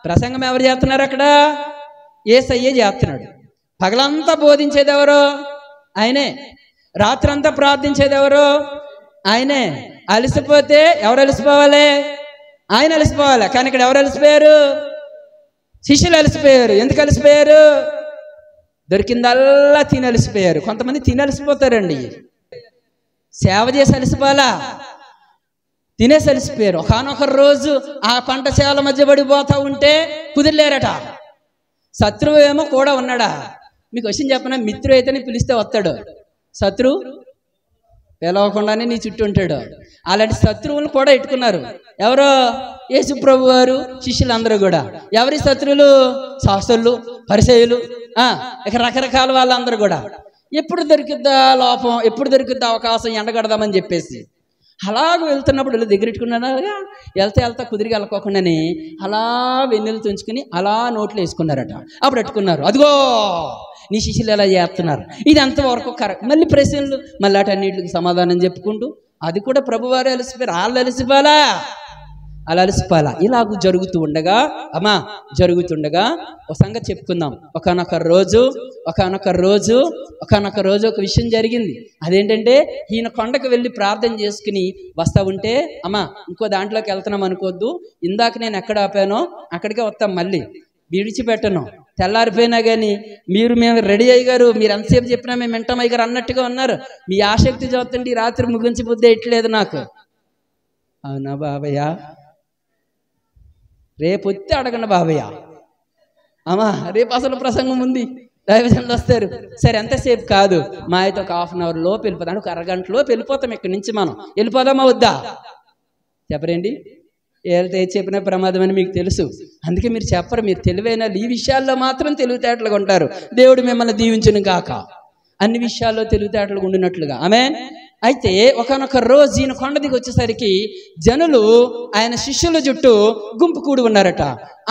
ప్రసంగం ఎవరు చేస్తున్నారు అక్కడ? యేసయ్యే చేస్తున్నాడు. పగలంతా బోధించేది ఎవరు? ఆయనే. రాత్రంతా ప్రార్థించేది ఎవరు? ఆయనే. అలసిపోతే ఎవరు అలసిపోవాలి? ఆయన అలసిపోవాలి. కానీ ఇక్కడ ఎవరు అలసిపోయారు? శిష్యులు అలసిపోయారు. ఎందుకు అలసిపోయారు? దొరికిందల్లా తిని అలసిపోయారు. కొంతమంది తిని అలసిపోతారండి. సేవ చేసి అలసిపోవాలా? తినేసి అలసిపోయారు. ఒకనొక రోజు ఆ పంట చేల మధ్య పడిపోతా ఉంటే కుదిరలేరట. శత్రువు ఏమో కూడా ఉన్నాడా? మీకు విషయం చెప్పిన, మిత్రుడు అయితేనే పిలిస్తే వస్తాడు, శత్రువు పిలవకుండానే నీ చుట్టూ ఉంటాడు. అలాంటి శత్రువులు కూడా ఎట్టుకున్నారు. ఎవరో? యేసు ప్రభు వారు శిష్యులందరూ కూడా. ఎవరి శత్రువులు? శాస్త్రులు, పరిసయ్యులు, ఇక రకరకాల వాళ్ళందరూ కూడా. ఎప్పుడు దొరికిద్దా లోపం, ఎప్పుడు దొరికిద్దా అవకాశం ఎండగడదామని చెప్పేసి అలాగ వెళ్తున్నప్పుడు వీళ్ళు దగ్గరెట్టుకున్నారుగా. వెళ్తా కుదిరిగి వెళ్ళకోకుండానే అలా వెన్నెలు తుంచుకుని అలా నోట్లు వేసుకున్నారట. అప్పుడు పెట్టుకున్నారు, అదిగో నీ శిష్యులు ఎలా చేస్తున్నారు, ఇది ఎంతవరకు కరెక్ట్. మళ్ళీ ప్రశ్నలు, మళ్ళీ అటన్నిటికి సమాధానం చెప్పుకుంటూ అది కూడా ప్రభువారు అలసిపోయారు. వాళ్ళు అలసిపోవాలా? అలా అలసిపోవాలా? ఇలాగూ జరుగుతుండగా ఒక సంగతి చెప్పుకుందాం. ఒకనొక రోజు ఒక విషయం జరిగింది. అదేంటంటే, ఈయన కొండకు వెళ్ళి ప్రార్థన చేసుకుని వస్తా ఉంటే, ఇంకో దాంట్లోకి వెళ్తున్నాం అనుకోవద్దు, ఇందాక నేను ఎక్కడ ఆపానో అక్కడికే వస్తాం, మళ్ళీ విడిచిపెట్టను. తెల్లారిపోయినా కానీ మేము రెడీ అయ్యారు, మీరు ఎంతసేపు చెప్పినా మేము వింటాం అయ్యారు అన్నట్టుగా ఉన్నారు. మీ ఆసక్తి చూస్తుంటే ఈ రాత్రి ముగించి బుద్ధి ఎట్లేదు నాకు. అవునా బాబయ్య? రేపు వచ్చి అడగండి బాబయ్య. రేపు అసలు ప్రసంగం ఉంది, దైవజనులు వస్తారు. సరే, ఎంతసేపు కాదు, మా అయితే ఒక హాఫ్ అన్ అవర్ లోపు వెళ్ళిపోతాం, ఒక అరగంటలో వెళ్ళిపోతాం ఇక్కడి నుంచి. మనం వెళ్ళిపోదామా వద్దా? చెప్పరండి. ఏదైతే చెప్పిన ప్రమాదం అని మీకు తెలుసు, అందుకే మీరు చెప్పరు. మీరు తెలివైన ఈ విషయాల్లో మాత్రం తెలివితేటలుగా ఉంటారు. దేవుడు మిమ్మల్ని దీవించును గాక, అన్ని విషయాల్లో తెలివితేటలుగా ఉండినట్లుగా. ఆమేన్. అయితే ఒకనొక రోజు ఈయన కొండ దిగి వచ్చేసరికి జనులు ఆయన శిష్యుల చుట్టూ గుంపు కూడి ఉన్నారట.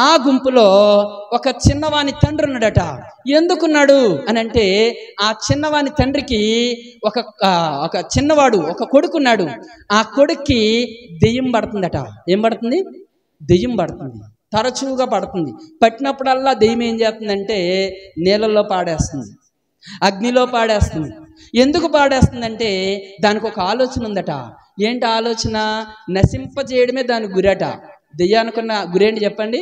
ఆ గుంపులో ఒక చిన్నవాని తండ్రి ఉన్నాడట. ఎందుకున్నాడు అని అంటే, ఆ చిన్నవాని తండ్రికి ఒక చిన్నవాడు ఒక కొడుకున్నాడు. ఆ కొడుక్కి దెయ్యం పడుతుందట. ఏం పడుతుంది? దెయ్యం పడుతుంది. తరచుగా పడుతుంది. పట్టినప్పుడల్లా దెయ్యం ఏం చేస్తుందంటే నీళ్ళల్లో పాడేస్తుంది, అగ్నిలో పాడేస్తుంది. ఎందుకు పాడేస్తుందంటే దానికి ఒక ఆలోచన ఉందట. ఏంటి ఆలోచన? నశింపజేయడమే దాని గురట. దెయ్యానుకున్న గురేంటి చెప్పండి?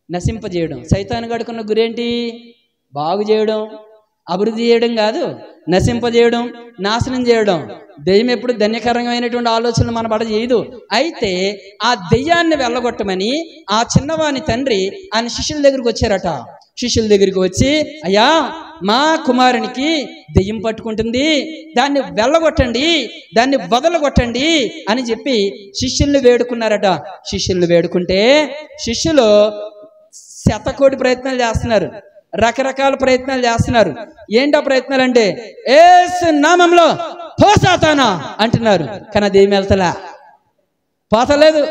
నశింపజేయడం. సైతాను గడుకున్న గురేంటి? బాగు చేయడం, అభివృద్ధి చేయడం కాదు, నశింపజేయడం, నాశనం చేయడం. దెయ్యం ఎప్పుడు ధన్యకరమైనటువంటి ఆలోచనలు మన పడ చేయదు. అయితే ఆ దెయ్యాన్ని వెళ్ళగొట్టమని ఆ చిన్నవాని తండ్రి ఆయన శిష్యుల దగ్గరికి వచ్చారట. శిష్యుల దగ్గరికి వచ్చి, అయ్యా, మా కుమారునికి దెయ్యం పట్టుకుంటుంది, దాన్ని వెళ్ళగొట్టండి, దాన్ని వదలగొట్టండి అని చెప్పి శిష్యుల్ని వేడుకున్నారట. శిష్యుల్ని వేడుకుంటే శిష్యులు శతకోటి ప్రయత్నాలు చేస్తున్నారు, రకరకాల ప్రయత్నాలు చేస్తున్నారు. ఏంటో ప్రయత్నాలు అంటే, యేసు నామంలో పో సాతానా అంటున్నారు. కానీ అది ఏమి వెళ్తలా, పోతలేదు.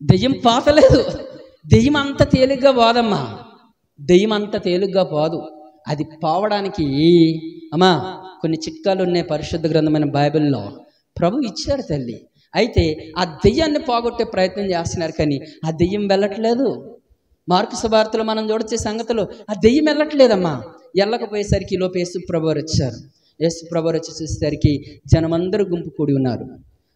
దెయ్యం పోతలేదు. దెయ్యం అంత తేలిగ్గా పోదమ్మా, దెయ్యం అంత తేలిగ్గా పోదు. అది పోవడానికి కొన్ని చిట్కాలు ఉన్నాయి పరిశుద్ధ గ్రంథమైన బైబిల్లో. ప్రభు ఇచ్చారు తల్లి. అయితే ఆ దెయ్యాన్ని పోగొట్టే ప్రయత్నం చేస్తున్నారు, కానీ ఆ దెయ్యం వెళ్ళట్లేదు. మార్కు సువార్తలో మనం చూడొచ్చే సంగతులు, ఆ దెయ్యం వెళ్ళట్లేదమ్మా. వెళ్ళకపోయేసరికి లోపు యేసు ప్రభు వారు వచ్చారు. యేసు ప్రభువారు వచ్చి చూసేసరికి జనమందరూ గుంపు కూడి ఉన్నారు.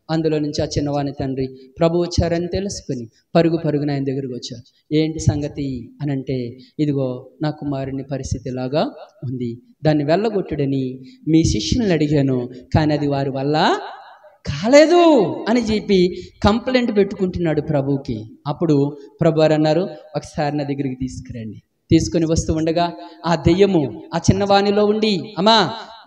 అందులో నుంచి ఆ చిన్నవాని తండ్రి ప్రభు వచ్చారని తెలుసుకుని పరుగున ఆయన దగ్గరికి వచ్చారు. ఏంటి సంగతి అని అంటే, ఇదిగో నా కుమారుని పరిస్థితి ఇలాగా ఉంది, దాన్ని వెళ్ళగొట్టుడని మీ శిష్యుల్ని అడిగాను, కానీ అది వారి వల్ల కాలేదు అని చెప్పి కంప్లైంట్ పెట్టుకుంటున్నాడు ప్రభువుకి. అప్పుడు ప్రభువారు అన్నారు, ఒకసారి నా దగ్గరికి తీసుకురండి. తీసుకొని వస్తూ ఉండగా ఆ దెయ్యము ఆ చిన్నవాణిలో ఉండి అమ్మా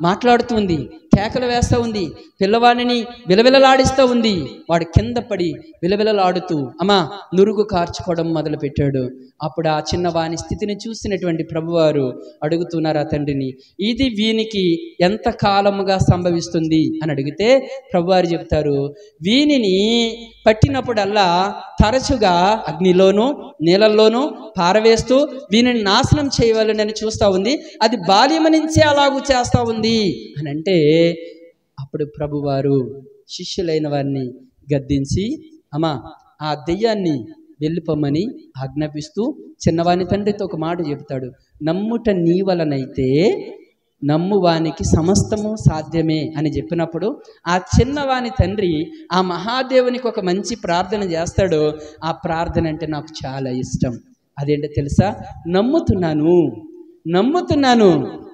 మాట్లాడుతుంది, కేకలు వేస్తూ ఉంది, పిల్లవాడిని విలవిలలాడిస్తూ ఉంది. వాడు కింద పడి విలవిలలాడుతూ అమ్మా నురుగు కార్చుకోవడం మొదలు పెట్టాడు. అప్పుడు ఆ చిన్నవాని స్థితిని చూసినటువంటి ప్రభువారు అడుగుతున్నారు ఆ తండ్రిని, ఇది వీనికి ఎంత కాలముగా సంభవిస్తుంది అని అడిగితే ప్రభువారు చెప్తారు, వీనిని పట్టినప్పుడల్లా తరచుగా అగ్నిలోనూ నీళ్ళల్లోనూ పారవేస్తూ వీనిని నాశనం చేయవాలని చూస్తూ ఉంది, అది బాల్యము నుంచే అలాగూ చేస్తూ ఉంది అని అంటే, అప్పుడు ప్రభువారు శిష్యులైన వారిని గద్దించి అమ్మా ఆ దెయ్యాన్ని వెళ్ళిపోమని ఆజ్ఞాపిస్తూ చిన్నవాని తండ్రితో ఒక మాట చెబుతాడు, నమ్ముట నీ వలనైతే నమ్మువానికి సమస్తము సాధ్యమే అని చెప్పినప్పుడు ఆ చిన్నవాని తండ్రి ఆ మహాదేవునికి ఒక మంచి ప్రార్థన చేస్తాడు. ఆ ప్రార్థన అంటే నాకు చాలా ఇష్టం. అదేంటో తెలుసా? నమ్ముతున్నాను,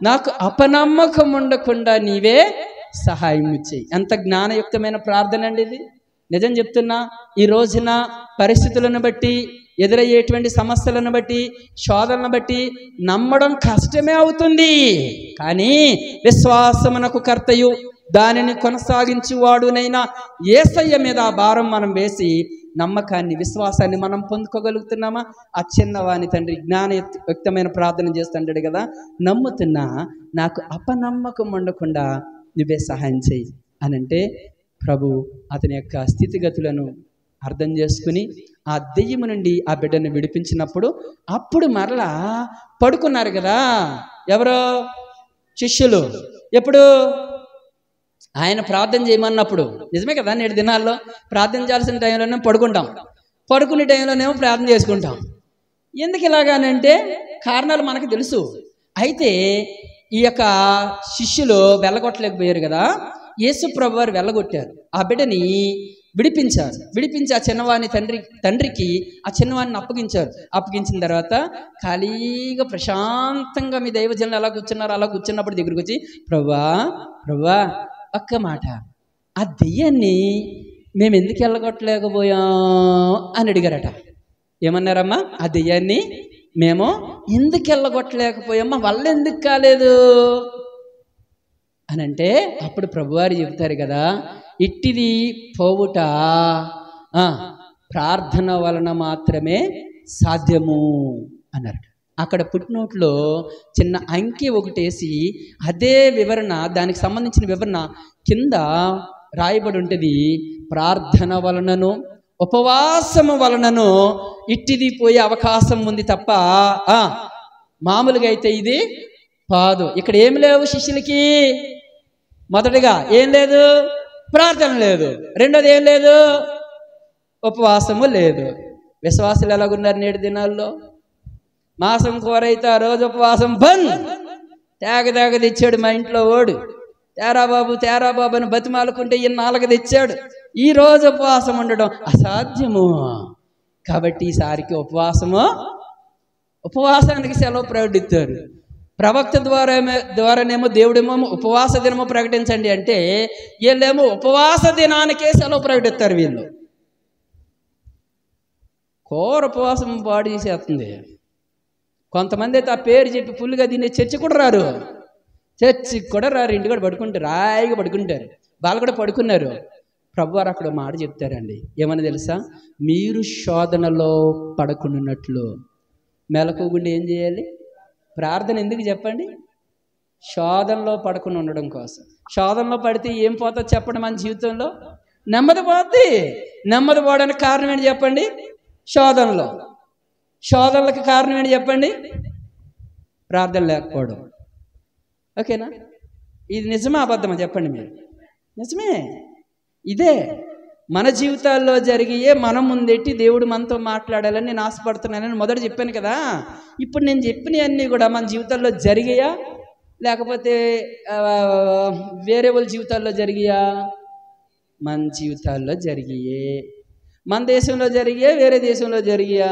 నాకు అపనమ్మకం ఉండకుండా నీవే సహాయం చేయి. ఎంత జ్ఞానయుక్తమైన ప్రార్థన అండి ఇది. నిజం చెప్తున్నా, ఈ రోజున పరిస్థితులను బట్టి, ఎదురయ్యేటువంటి సమస్యలను బట్టి, శోధనలను బట్టి నమ్మడం కష్టమే అవుతుంది. కానీ విశ్వాసమునకు కర్తయు దానిని కొనసాగించువాడునైనా యేసయ్య మీద ఆ భారం మనం వేసి నమ్మకాన్ని, విశ్వాసాన్ని మనం పొందుకోగలుగుతున్నామా? ఆ చిన్నవాని తండ్రి జ్ఞానయుక్తమైన ప్రార్థన చేస్తుంటాడు కదా, నమ్ముతున్నా, నాకు అపనమ్మకం ఉండకుండా నువ్వే సహాయం చేయి అని అంటే, ప్రభు అతని యొక్క స్థితిగతులను అర్థం చేసుకుని ఆ దెయ్యము నుండి ఆ బిడ్డను విడిపించినప్పుడు అప్పుడు మరలా పడుకున్నారు కదా ఎవరో శిష్యులు. ఎప్పుడు? ఆయన ప్రార్థన చేయమన్నప్పుడు. నిజమే కదా, నేటి దినాల్లో ప్రార్థన చేయాల్సిన టైంలోనే పడుకుంటాం, పడుకునే టైంలోనేమో ప్రార్థన చేసుకుంటాం. ఎందుకు ఇలాగానంటే కారణాలు మనకు తెలుసు. అయితే ఈ యొక్క శిష్యులు వెళ్ళగొట్టలేకపోయారు కదా, యేసు ప్రభు వారు వెళ్ళగొట్టారు. ఆ బిడ్డని విడిపించారు. విడిపించి ఆ చిన్నవాని తండ్రికి ఆ చిన్నవాడిని అప్పగించిన తర్వాత ఖాళీగా ప్రశాంతంగా మీ దైవజనులు ఎలా కూర్చున్నారు అలా కూర్చున్నప్పుడు దగ్గరికి వచ్చి, ప్రభువా ఒక్క మాట, ఆ దెయ్యాన్ని మేము ఎందుకు వెళ్ళగొట్టలేకపోయాం అని అడిగారట. ఏమన్నారమ్మా? ఆ దెయ్యాన్ని మేము ఎందుకు వెళ్ళగొట్టలేకపోయామ్మా, వల్ల ఎందుకు కాలేదు అని అంటే, అప్పుడు ప్రభువారు చెబుతారు కదా, ఇట్టిది పోవుట ప్రార్థన వలన మాత్రమే సాధ్యము అన్నారు. అక్కడ పుట్టినోట్లో చిన్న అంకె ఒకటేసి అదే వివరణ, దానికి సంబంధించిన వివరణ కింద రాయబడి ఉంటుంది. ప్రార్థన వలనను ఉపవాసము వలనను ఇట్టిది పోయే అవకాశం ఉంది తప్ప మామూలుగా అయితే ఇది కాదు. ఇక్కడ ఏం లేవు శిష్యులకి. మొదటిగా ఏం లేదు? ప్రార్థన లేదు. రెండోది ఏం లేదు? ఉపవాసము లేదు. విశ్వాసులు ఎలాగున్నారు నేటి దినాల్లో? మాసం కూరైతే ఆ రోజు ఉపవాసం బంద్. తేగ తెచ్చాడు మా ఇంట్లో ఓడు, తేరా బాబు అని బతిమాలుకుంటే ఈయన 4 తెచ్చాడు. ఈ రోజు ఉపవాసం ఉండడం అసాధ్యము. కాబట్టి ఈసారికి ఉపవాసానికి సెలవు ప్రకటిస్తారు. ప్రవక్త ద్వారానేమో దేవుడేమో ఉపవాస దినము ప్రకటించండి అంటే, వీళ్ళేమో ఉపవాస దినానికే సెలవు ప్రకటిస్తారు. వీళ్ళు కోర ఉపవాసం పాడు చేసేస్తుంది. కొంతమంది అయితే ఆ పేరు చెప్పి ఫుల్గా తినే చర్చికి కూడా రారు, ఇంటి కూడా పడుకుంటారు, రాయిగా పడుకుంటారు. వాళ్ళు కూడా పడుకున్నారు. ప్రభువారు అక్కడ మాట చెప్తారండి. ఏమని తెలుసా? మీరు శోధనలో పడకుండాన్నట్లు మెలకువగుండి ఏం చేయాలి? ప్రార్థన. ఎందుకు చెప్పండి? శోధనలో పడకుండా ఉండడం కోసం. శోధనలో పడితే ఏం పోతుందో చెప్పండి? మన జీవితంలో నెమ్మది పోద్ది. నెమ్మది పోవడానికి కారణం ఏంటి చెప్పండి? శోధనలకు కారణం ఏంటి చెప్పండి? ప్రార్థన లేకపోవడం. ఓకేనా? ఇది నిజమా అబద్ధమా చెప్పండి మీరు? నిజమే. ఇదే మన జీవితాల్లో జరిగే మనం ముందెట్టి దేవుడు మనతో మాట్లాడాలని నేను ఆశపడుతున్నానని మొదట చెప్పాను కదా. ఇప్పుడు నేను చెప్పినవన్నీ కూడా మన జీవితాల్లో జరిగాయా? లేకపోతే వేరే వాళ్ళ జీవితాల్లో జరిగాయా? మన జీవితాల్లో జరిగాయే. మన దేశంలో జరిగే, వేరే దేశంలో జరిగాయా?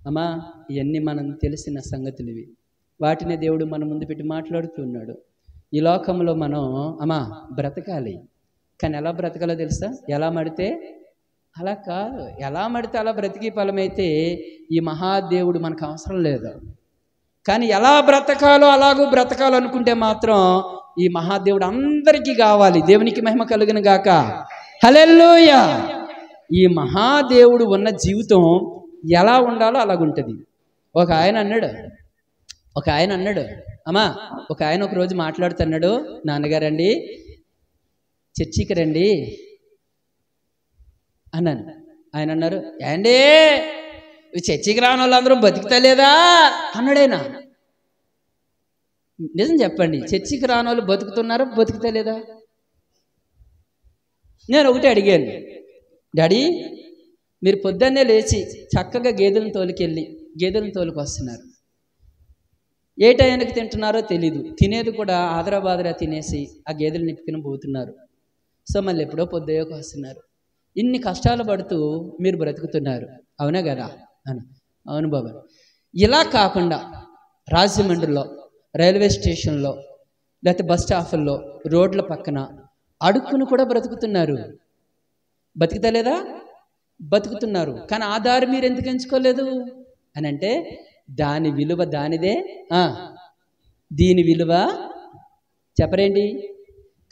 అమ్మా, ఇవన్నీ మనం తెలిసిన సంగతులు ఇవి. వాటిని దేవుడు మన ముందు పెట్టి మాట్లాడుతున్నాడు. ఈ లోకంలో మనం అమ్మా బ్రతకాలి. కానీ ఎలా బ్రతకాలో తెలుసా? ఎలా మడితే అలా కాదు. ఎలా మడితే అలా బ్రతికి ఫలమైతే ఈ మహాదేవుడు మనకు అవసరం లేదు. కానీ ఎలా బ్రతకాలో అలాగూ బ్రతకాలో అనుకుంటే మాత్రం ఈ మహాదేవుడు అందరికీ కావాలి. దేవునికి మహిమ కలుగును గాక. హల్లెలూయా. ఈ మహాదేవుడు ఉన్న జీవితం ఎలా ఉండాలో అలాగుంటుంది. ఒక ఆయన అన్నాడు అమ్మా, ఒక ఆయన ఒక రోజు మాట్లాడుతున్నాడు, నాన్నగారండి చర్చికి రండి అన్నాను. ఆయన అన్నారు, ఏండి చర్చికి రాని వాళ్ళందరూ బతుకుతలేదా అన్నాడైనా. నిజం చెప్పండి, చర్చికి రాని వాళ్ళు బతుకుతున్నారా, బతుకుతలేదా? నేను ఒకటి అడిగాను, డాడీ మీరు పొద్దున్నే లేచి చక్కగా గేదెలను తోలుకు వస్తున్నారు. ఏ టైంకి తింటున్నారో తెలీదు, తినేది కూడా ఆదరాబాదరా తినేసి ఆ గేదెలు నిప్పుకుని పోతున్నారు. సో మళ్ళీ ఎప్పుడో పొద్దుయోకి వస్తున్నారు. ఇన్ని కష్టాలు పడుతూ మీరు బ్రతుకుతున్నారు, అవునా కదా అని. అవును బాబా. ఇలా కాకుండా రాజమండ్రిలో రైల్వే స్టేషన్లో లేకపోతే బస్ స్టాపుల్లో రోడ్ల పక్కన అడుక్కుని కూడా బ్రతుకుతున్నారు. బతుకుతలేదా? బతుకుతున్నారు. కానీ ఆ దారి మీరు ఎందుకు ఎంచుకోలేదు అని అంటే దాని విలువ దానిదే, దీని విలువ చెప్పరేంటి?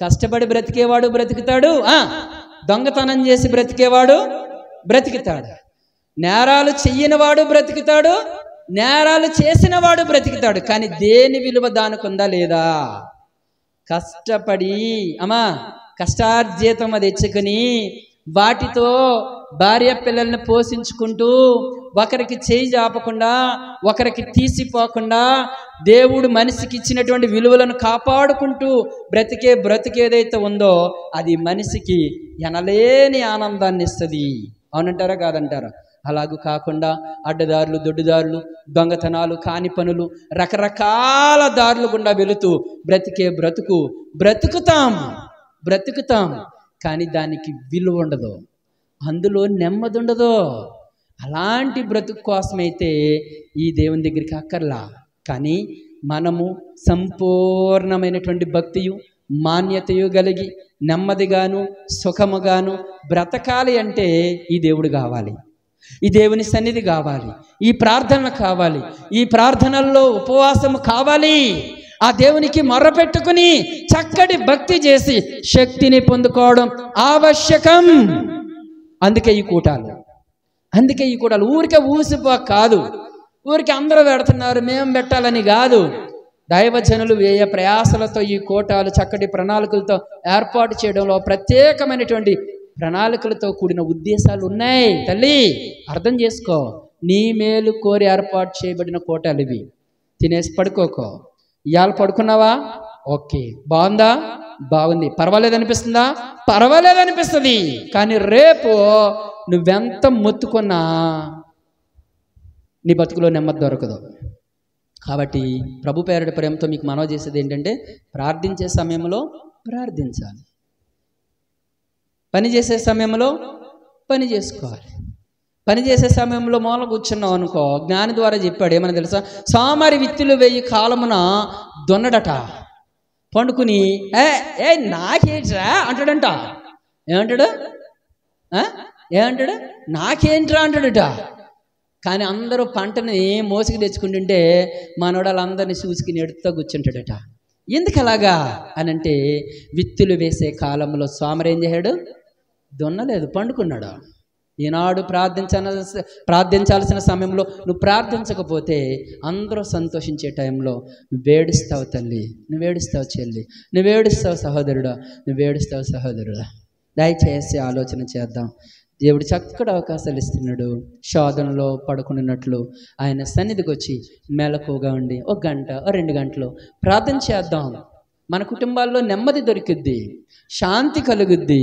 కష్టపడి బ్రతికేవాడు బ్రతుకుతాడు, దొంగతనం చేసి బ్రతికేవాడు బ్రతికుతాడు, నేరాలు చెయ్యనివాడు బ్రతికుతాడు, నేరాలు చేసినవాడు బ్రతికుతాడు. కానీ దేని విలువ దానికి ఉందా లేదా? కష్టపడి కష్టార్జితం అది తెచ్చుకుని వాటితో భార్య పిల్లల్ని పోషించుకుంటూ ఒకరికి చేయి జాపకుండా ఒకరికి తీసిపోకుండా దేవుడు మనిషికి ఇచ్చినటువంటి విలువలను కాపాడుకుంటూ బ్రతికేదైతే ఉందో అది మనిషికి ఎనలేని ఆనందాన్ని ఇస్తుంది. అవునంటారా కాదంటారా? అలాగూ కాకుండా అడ్డదారులు, దొడ్డుదారులు, దొంగతనాలు, కాని పనులు, రకరకాల దారులు గుండా వెళుతూ బ్రతుకుతాం కానీ దానికి విలువ ఉండదు, అందులో నెమ్మది ఉండదు. అలాంటి బ్రతుకు కోసమైతే ఈ దేవుని దగ్గరికి అక్కర్లా. కానీ మనము సంపూర్ణమైనటువంటి భక్తియు మాన్యతయు కలిగి నెమ్మదిగాను సుఖముగాను బ్రతకాలి అంటే ఈ దేవుడు కావాలి, ఈ దేవుని సన్నిధి కావాలి, ఈ ప్రార్థన కావాలి, ఈ ప్రార్థనల్లో ఉపవాసము కావాలి. ఆ దేవునికి మొర్రపెట్టుకుని చక్కటి భక్తి చేసి శక్తిని పొందుకోవడం ఆవశ్యకం. అందుకే ఈ కూటాలు ఊరికే ఊసిపో కాదు, ఊరికి అందరూ పెడుతున్నారు మేము పెట్టాలని కాదు. దైవజనులు వ్యయ ప్రయాసలతో ఈ కూటాలు చక్కటి ప్రణాళికలతో ఏర్పాటు చేయడంలో ప్రత్యేకమైనటువంటి ప్రణాళికలతో కూడిన ఉద్దేశాలు ఉన్నాయి. తల్లి అర్థం చేసుకో, నీ మేలు కోరి ఏర్పాటు చేయబడిన కూటాలు ఇవి. తినేసి పడుకోకో. ఇవాళ పడుకున్నావా? ఓకే, బాగుందా? బాగుంది. పర్వాలేదనిపిస్తుందా? పర్వాలేదనిపిస్తుంది. కానీ రేపు నువ్వెంత మొత్తుకున్నా నీ బతుకులో నెమ్మది దొరకదు. కాబట్టి ప్రభు పేరటి ప్రేమతో మీకు మనవి చేసేది ఏంటంటే ప్రార్థించే సమయంలో ప్రార్థించాలి, పని చేసే సమయంలో పని చేసుకోవాలి. పని చేసే సమయంలో మూల కూర్చున్నావు అనుకో, జ్ఞాని ద్వారా చెప్పాడు ఏమని తెలుసా? సోమరి విత్తులు వేయి కాలమున దున్నడట, పండుకుని నాకేంట్రా అంటాడంట. ఏమంటాడు? నాకేంట్రా అంటాడట. కానీ అందరూ పంటని మోసుకు తెచ్చుకుంటుంటే మనోడాళ్ళందరినీ చూసుకుని ఎడుతూ కూర్చుంటాడట. ఎందుకు అలాగా అని అంటే విత్తులు వేసే కాలంలో సోమరి ఏం చేశాడు? దున్నలేదు, పండుకున్నాడు. ఈనాడు ప్రార్థించాల్సిన సమయంలో నువ్వు ప్రార్థించకపోతే అందరూ సంతోషించే టైంలో నువ్వేడుస్తావు తల్లి, నువ్వేడుస్తావు చెల్లి, నువ్వేడుస్తావు సహోదరుడా, నువ్వేడుస్తావు సహోదరుడా. దయచేసి ఆలోచన చేద్దాం. దేవుడు చక్కటి అవకాశాలు ఇస్తున్నాడు. శోధనలో పడుకున్నట్లు ఆయన సన్నిధికి వచ్చి మెలకుగా ఉండి 1 గంట 2 గంటలు ప్రార్థన చేద్దాం. మన కుటుంబాల్లో నెమ్మది దొరికిద్ది, శాంతి కలుగుద్ది.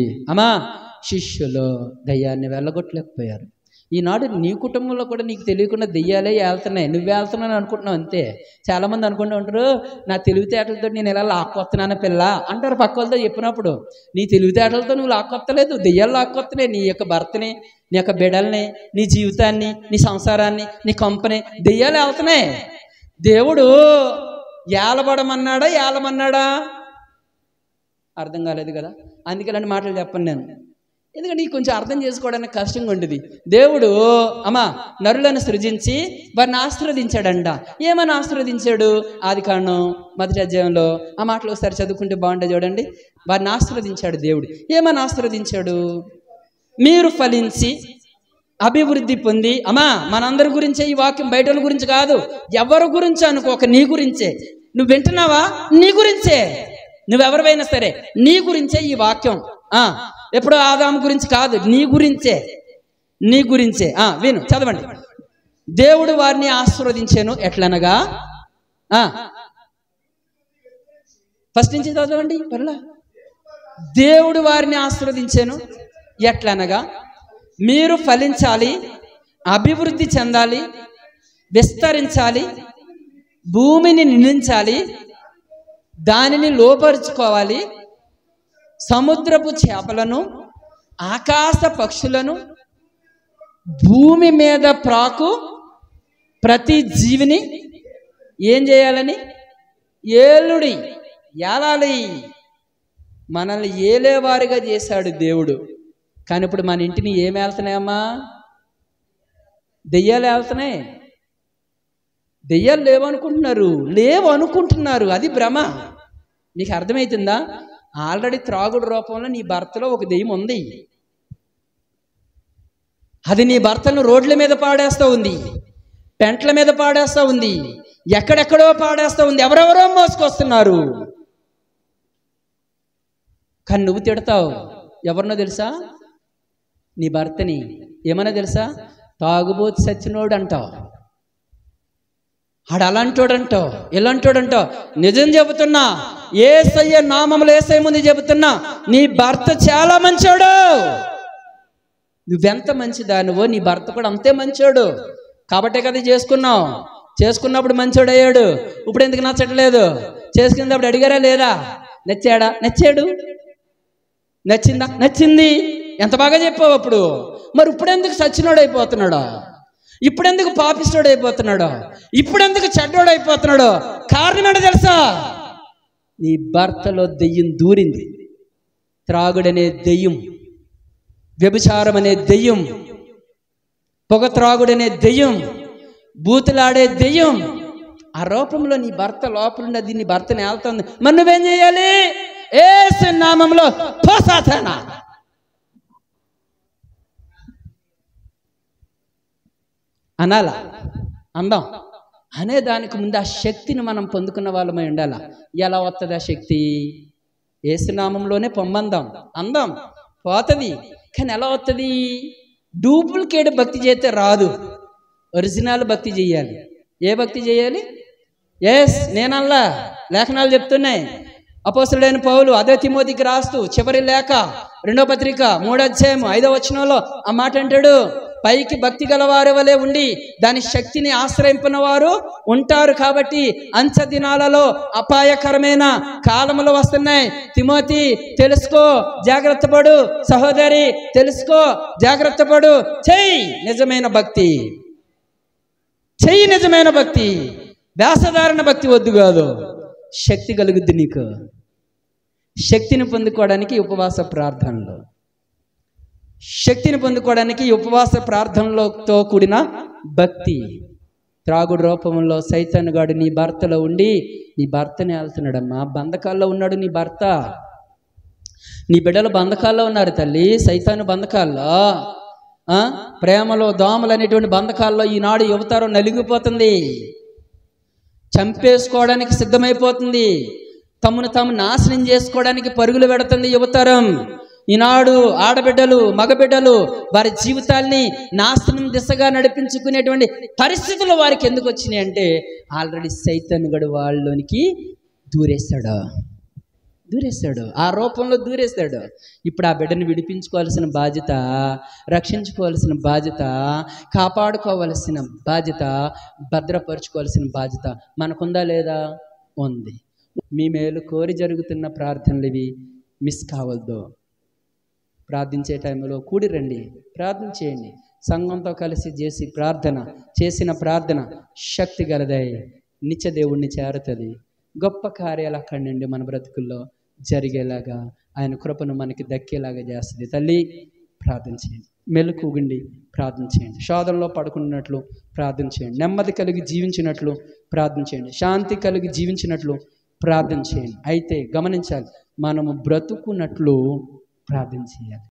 శిష్యులు దయ్యాన్ని వెళ్ళగొట్టలేకపోయారు, ఈనాడు నీ కుటుంబంలో కూడా నీకు తెలియకుండా దెయ్యాలే వెళ్తున్నాయి, నువ్వే వెళ్తున్నావు అనుకుంటున్నావు అంతే. చాలామంది అనుకుంటూ ఉంటారు, నా తెలివితేటలతో నేను ఇలా లాక్కొస్తున్నాను పిల్ల అంటారు పక్క వాళ్ళతో చెప్పినప్పుడు. నీ తెలివితేటలతో నువ్వు లాక్కొత్తలేదు, దెయ్యాలు లాక్కొస్తున్నాయి నీ యొక్క భర్తని, నీ యొక్క బిడ్డల్ని, నీ జీవితాన్ని, నీ సంసారాన్ని, నీ కంపెనీ. దెయ్యాలు వెళ్తున్నాయి. దేవుడు ఏలమన్నాడా? అర్థం కాలేదు కదా. అందుకే ఇలాంటి మాటలు చెప్పను నేను, ఎందుకంటే నీకు కొంచెం అర్థం చేసుకోవడానికి కష్టంగా ఉంటుంది. దేవుడు నరులను సృజించి వారిని ఆశీర్వదించాడంట. ఏమని ఆశీర్వదించాడు? ఆదికాండం 1వ అధ్యాయంలో ఆ మాటలు ఒకసారి చదువుకుంటే బాగుంటుంది చూడండి. వారిని ఆశీర్వదించాడు దేవుడు. ఏమని ఆశీర్వదించాడు? మీరు ఫలించి అభివృద్ధి పొంది. మనందరి గురించే ఈ వాక్యం, బయట గురించి కాదు, ఎవరి గురించి అనుకోక నీ గురించే. నువ్వు వింటున్నావా? నీ గురించే. నువ్వెవరివైనా సరే నీ గురించే ఈ వాక్యం. ఎప్పుడో ఆదాము గురించి కాదు, నీ గురించే. విను, చదవండి. దేవుడు వారిని ఆశీర్వదించాను ఎట్లనగా, ఫస్ట్ నుంచి చదవండి పర్లా. దేవుడు వారిని ఆశీర్వదించాను ఎట్లనగా, మీరు ఫలించాలి, అభివృద్ధి చెందాలి, విస్తరించాలి, భూమిని నిందించాలి, దానిని లోపరుచుకోవాలి, సముద్రపు చేపలను, ఆకాశ పక్షులను, భూమి మీద ప్రాకు ప్రతి జీవిని ఏం చేయాలని? ఏలాలి. మనల్ని ఏలేవారిగా చేశాడు దేవుడు. కానీ ఇప్పుడు మన ఇంటిని ఏమి వెళ్తున్నాయమ్మా? దెయ్యాలు వెళ్తున్నాయి. దెయ్యాలు లేవు అనుకుంటున్నారు. అది భ్రమ. నీకు అర్థమవుతుందా? ఆల్రెడీ త్రాగుడు రూపంలో నీ భర్తలో ఒక దెయ్యం ఉంది. అది నీ భర్తను రోడ్ల మీద పాడేస్తూ ఉంది, పెంట్ల మీద పాడేస్తూ ఉంది, ఎక్కడెక్కడో పాడేస్తూ ఉంది, ఎవరెవరో మోసుకొస్తున్నారు. కానీ నువ్వు తిడతావు. ఎవరినో తెలుసా? నీ భర్తని. ఏమన్నా తెలుసా? తాగుబోతు సచ్చినోడు అంటావు, ఆడు అలాంటోడంటావు, ఇలాంటోడంటావు. నిజం చెబుతున్నా, యేసయ్య నామములో, యేసయ్య ముందు చెబుతున్నా, నీ భర్త చాలా మంచోడు. నువ్వెంత మంచిదానివో నీ భర్త కూడా అంతే మంచోడు. కాబట్టే కదా చేసుకున్నావు. చేసుకున్నప్పుడు మంచోడు అయ్యాడు. ఇప్పుడు ఎందుకు నచ్చట్లేదు? చేసుకున్నప్పుడు అడిగారా లేదా? నచ్చాడు. నచ్చిందా? నచ్చింది. ఎంత బాగా చెప్పావు అప్పుడు. మరి ఇప్పుడెందుకు సచ్చినోడు అయిపోతున్నాడు? ఇప్పుడెందుకు పాపిస్తోడు అయిపోతున్నాడు? ఇప్పుడెందుకు చెడ్డోడు అయిపోతున్నాడు? కారణం ఏంటో తెలుసా? నీ భర్తలో దెయ్యం దూరింది. త్రాగుడనే దెయ్యం, వ్యభిచారం అనే దెయ్యం, పొగ త్రాగుడనే దెయ్యం, బూతులాడే దెయ్యం. ఆ రూపంలో నీ భర్త లోపలున్నది, నీ భర్తని ఏళ్తుంది. మరి నువ్వేం చేయాలి? యేసు నామములో పో సాతానా. అనాలా? అందాం. అనేదానికి ముందు ఆ శక్తిని మనం పొందుకున్న వాళ్ళమై ఉండాలా. ఎలా వస్తుంది ఆ శక్తి? యేసునామంలోనే పొమ్మందాం, అందాం, పోతుంది. కానీ ఎలా వస్తుంది? డూప్లికేట్ భక్తి చేస్తే రాదు, ఒరిజినల్ భక్తి చేయాలి. ఏ భక్తి చేయాలి? నేనల్లా, లేఖనాలు చెప్తున్నాయి. అపోస్తలుడైన పౌలు అదే తిమోతికి రాస్తూ చివరి లేఖ 2వ పత్రిక 3వ అధ్యాయం 5వ వచనంలో ఆ మాట అంటాడు, పైకి భక్తి గలవారి వలె ఉండి దాని శక్తిని ఆశ్రయించిన వారు ఉంటారు. కాబట్టి అంచె దినాలలో అపాయకరమైన కాలములు వస్తున్నాయి. తిమోతి తెలుసుకో, జాగ్రత్త పడు. సహోదరి తెలుసుకో, జాగ్రత్త పడు. చెయ్యి నిజమైన భక్తి, చెయ్యి నిజమైన భక్తి. వేషధారణ భక్తి వద్దు కాదు. శక్తి కలుగుద్ది నీకు. శక్తిని పొందుకోవడానికి ఉపవాస ప్రార్థనలు, శక్తిని పొందుకోవడానికి ఉపవాస ప్రార్థనలతో కూడిన భక్తి. త్రాగుడు రూపంలో సైతాను గాడు నీ భర్తలో ఉండి నీ భర్తని వెళ్తున్నాడమ్మా. బంధకాల్లో ఉన్నాడు నీ భర్త. నీ బిడ్డలు బంధకాల్లో ఉన్నారు తల్లి, సైతాను బంధకాల్లో. ప్రేమలో దోమలు అనేటువంటి బంధకాల్లో ఈనాడు యువతరం నలిగిపోతుంది, చంపేసుకోవడానికి సిద్ధమైపోతుంది, తమను తాము నాశనం చేసుకోవడానికి పరుగులు పెడుతుంది యువతరం. ఈనాడు ఆడబిడ్డలు, మగబిడ్డలు వారి జీవితాల్ని నాశనం దిశగా నడిపించుకునేటువంటి పరిస్థితులు వారికి ఎందుకు వచ్చినాయి అంటే ఆల్రెడీ సైతాను గడు వాళ్ళలోనికి దూరేశాడు. దూరేస్తాడు, ఆ రూపంలో దూరేస్తాడు. ఇప్పుడు ఆ బిడ్డను విడిపించుకోవాల్సిన బాధ్యత, రక్షించుకోవాల్సిన బాధ్యత, కాపాడుకోవాల్సిన బాధ్యత, భద్రపరుచుకోవాల్సిన బాధ్యత మనకుందా లేదా? ఉంది. మీ మేలు కోరి జరుగుతున్న ప్రార్థనలు ఇవి మిస్ కావద్దు. ప్రార్థించే టైంలో కూడి రండి, ప్రార్థన చేయండి. సంఘంతో కలిసి చేసిన ప్రార్థన శక్తి గలదై నిత్య దేవుణ్ణి చేరుతుంది. గొప్ప కార్యాలు అక్కడి నుండి మన బ్రతుకుల్లో జరిగేలాగా ఆయన కృపను మనకి దక్కేలాగా చేస్తుంది. తల్లి, ప్రార్థన చేయండి, మెలకుగుండి ప్రార్థన చేయండి, శోధనలో పడుకున్నట్లు ప్రార్థన చేయండి, నెమ్మది కలిగి జీవించినట్లు ప్రార్థన చేయండి, శాంతి కలిగి జీవించినట్లు ప్రార్థన చేయండి. అయితే గమనించాలి, మనము బ్రతుకున్నట్లు ప్రార్థన చేయాలి.